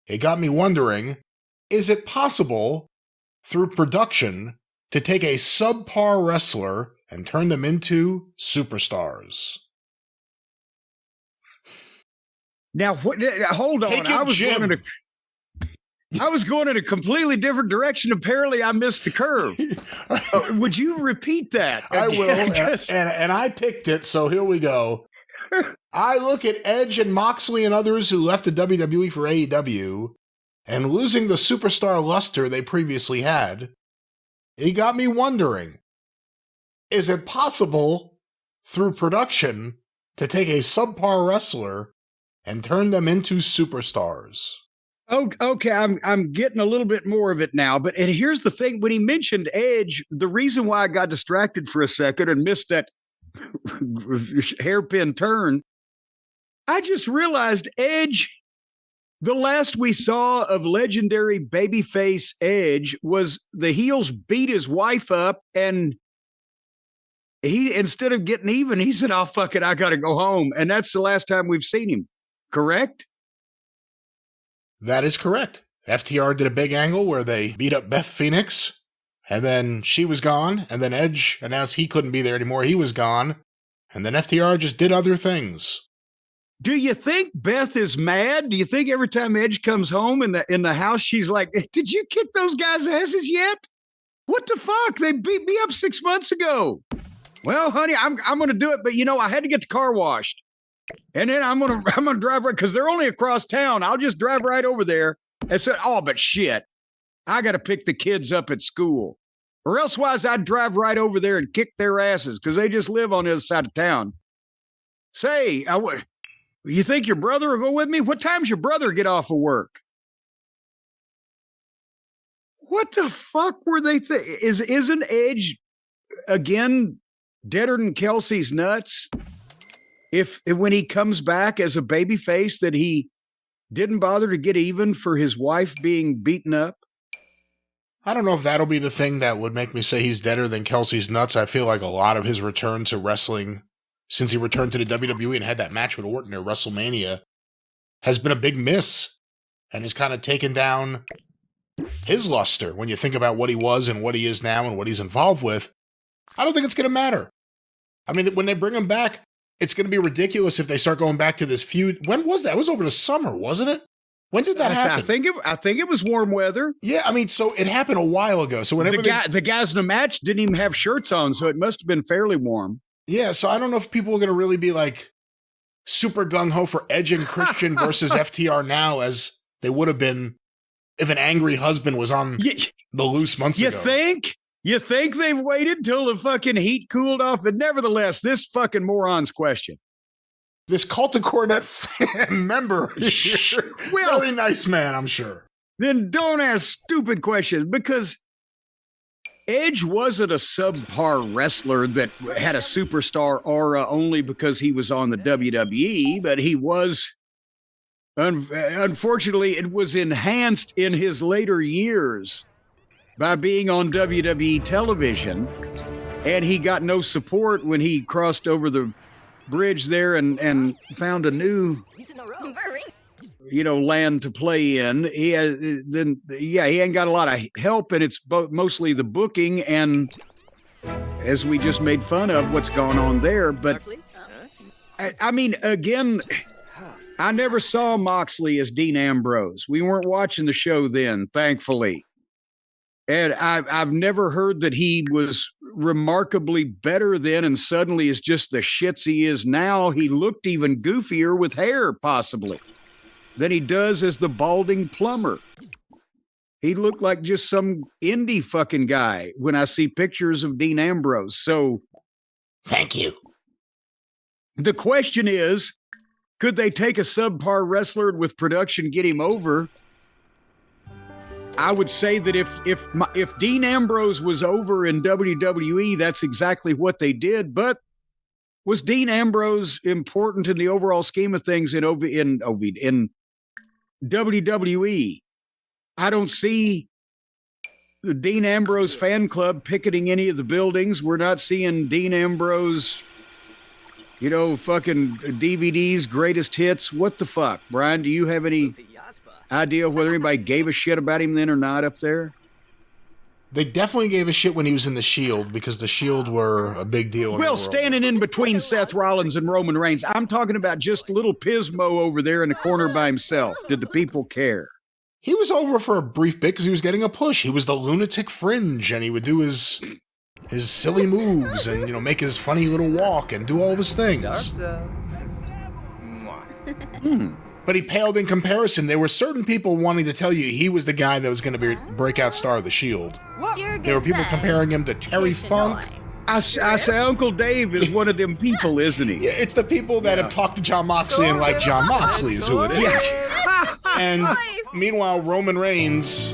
It got me wondering, is it possible, through production, to take a subpar wrestler and turn them into superstars? Now, hold on. Take it, Jim. I was going in a completely different direction. Apparently, I missed the curve. Would you repeat that? I will, and I picked it, so here we go. I look at Edge and Moxley and others who left the WWE for AEW and losing the superstar luster they previously had. It got me wondering, is it possible, through production, to take a subpar wrestler and turn them into superstars? Oh, okay, I'm getting a little bit more of it now. But and here's the thing: when he mentioned Edge, the reason why I got distracted for a second and missed that hairpin turn, I just realized Edge. The last we saw of legendary babyface Edge was the heels beat his wife up, and he, instead of getting even, he said, "Oh fuck it, I got to go home," and that's the last time we've seen him. Correct? That is correct. FTR did a big angle where they beat up Beth Phoenix, and then she was gone, and then Edge announced he couldn't be there anymore. He was gone, and then FTR just did other things. Do you think Beth is mad? Do you think every time Edge comes home in the house, she's like, "Did you kick those guys' asses yet? What the fuck? They beat me up 6 months ago." Well, honey, I'm going to do it, but I had to get the car washed. And then I'm gonna drive right because they're only across town. I'll just drive right over there and say, "Oh, but shit, I got to pick the kids up at school, or elsewise I'd drive right over there and kick their asses because they just live on the other side of town." Say, You think your brother will go with me? What time's your brother get off of work? What the fuck were they isn't Edge again deader than Kelsey's nuts? If when he comes back as a babyface that he didn't bother to get even for his wife being beaten up? I don't know if that'll be the thing that would make me say he's deader than Kelsey's nuts. I feel like a lot of his return to wrestling since he returned to the WWE and had that match with Orton at WrestleMania has been a big miss and has kind of taken down his luster when you think about what he was and what he is now and what he's involved with. I don't think it's going to matter. I mean, when they bring him back, it's going to be ridiculous if they start going back to this feud. When was that? It was over the summer, wasn't it? When did that happen? I think it was warm weather. Yeah, I mean, so it happened a while ago. So whenever the guys in the match didn't even have shirts on, so it must have been fairly warm. Yeah, so I don't know if people are going to really be like super gung-ho for Edge and Christian versus FTR now as they would have been if an angry husband was on the loose months ago. You think they've waited till the fucking heat cooled off? But nevertheless, this fucking moron's question. This Cult of Cornet fan member here, well, very nice man, I'm sure. Then don't ask stupid questions because Edge wasn't a subpar wrestler that had a superstar aura only because he was on the WWE, but he was, unfortunately, it was enhanced in his later years by being on WWE television, and he got no support when he crossed over the bridge there and found a new land to play in. He ain't got a lot of help, and it's mostly the booking and, as we just made fun of, what's going on there. But I mean, again, I never saw Moxley as Dean Ambrose. We weren't watching the show then, thankfully. And I've never heard that he was remarkably better then and suddenly is just the shits he is now. He looked even goofier with hair, possibly, than he does as the balding plumber. He looked like just some indie fucking guy when I see pictures of Dean Ambrose. So, thank you. The question is, could they take a subpar wrestler and with production get him over? I would say that if Dean Ambrose was over in WWE, that's exactly what they did. But was Dean Ambrose important in the overall scheme of things in WWE? I don't see the Dean Ambrose fan club picketing any of the buildings. We're not seeing Dean Ambrose, fucking DVDs, greatest hits. What the fuck, Brian? Do you have any idea whether anybody gave a shit about him then or not up there? They definitely gave a shit when he was in the Shield because the Shield were a big deal. Well, standing in between Seth Rollins and Roman Reigns. I'm talking about just little Pismo over there in the corner by himself. Did the people care? He was over for a brief bit because he was getting a push. He was the lunatic fringe, and he would do his silly moves and make his funny little walk and do all of his things. But he paled in comparison. There were certain people wanting to tell you he was the guy that was going to be breakout star of the Shield. There were people comparing him to Terry Funk. I say Uncle Dave is one of them people, isn't he? Yeah, it's the people that have talked to John Moxley and like John Moxley is who it is. And meanwhile, Roman Reigns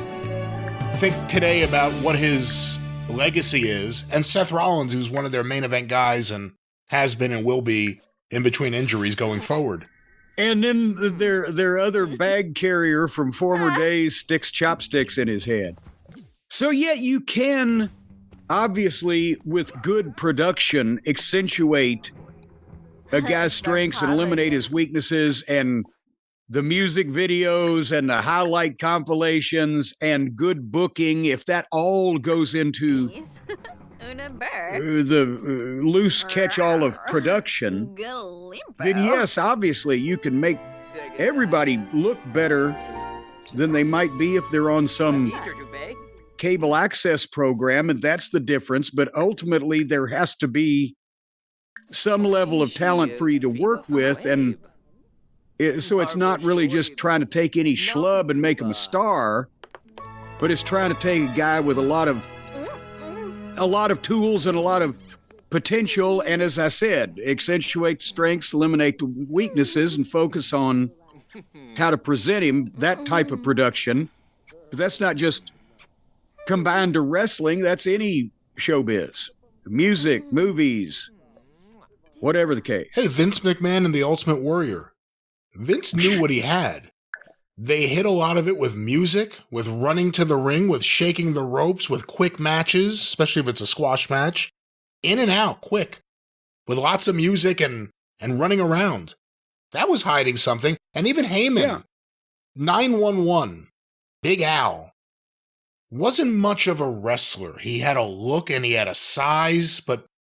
think today about what his legacy is, and Seth Rollins, who's one of their main event guys and has been and will be in between injuries going forward. And then their other bag carrier from former days sticks chopsticks in his head. So yet you can, obviously, with good production, accentuate a guy's strengths and eliminate his weaknesses, and the music videos and the highlight compilations and good booking, if that all goes into the loose catch-all of production, then yes, obviously you can make everybody look better than they might be if they're on some cable access program, and that's the difference. But ultimately there has to be some level of talent for you to work with, and so it's not really just trying to take any schlub and make him a star, but it's trying to take a guy with a lot of tools and a lot of potential, and as I said, accentuate strengths, eliminate the weaknesses, and focus on how to present him, that type of production. But that's not just combined to wrestling, that's any showbiz, music, movies, whatever the case. Hey, Vince McMahon and the Ultimate Warrior. Vince knew what he had. They hit a lot of it with music, with running to the ring, with shaking the ropes, with quick matches, especially if it's a squash match. In and out, quick. With lots of music and running around. That was hiding something. And even Heyman, 911, Big Al, wasn't much of a wrestler. He had a look and he had a size, but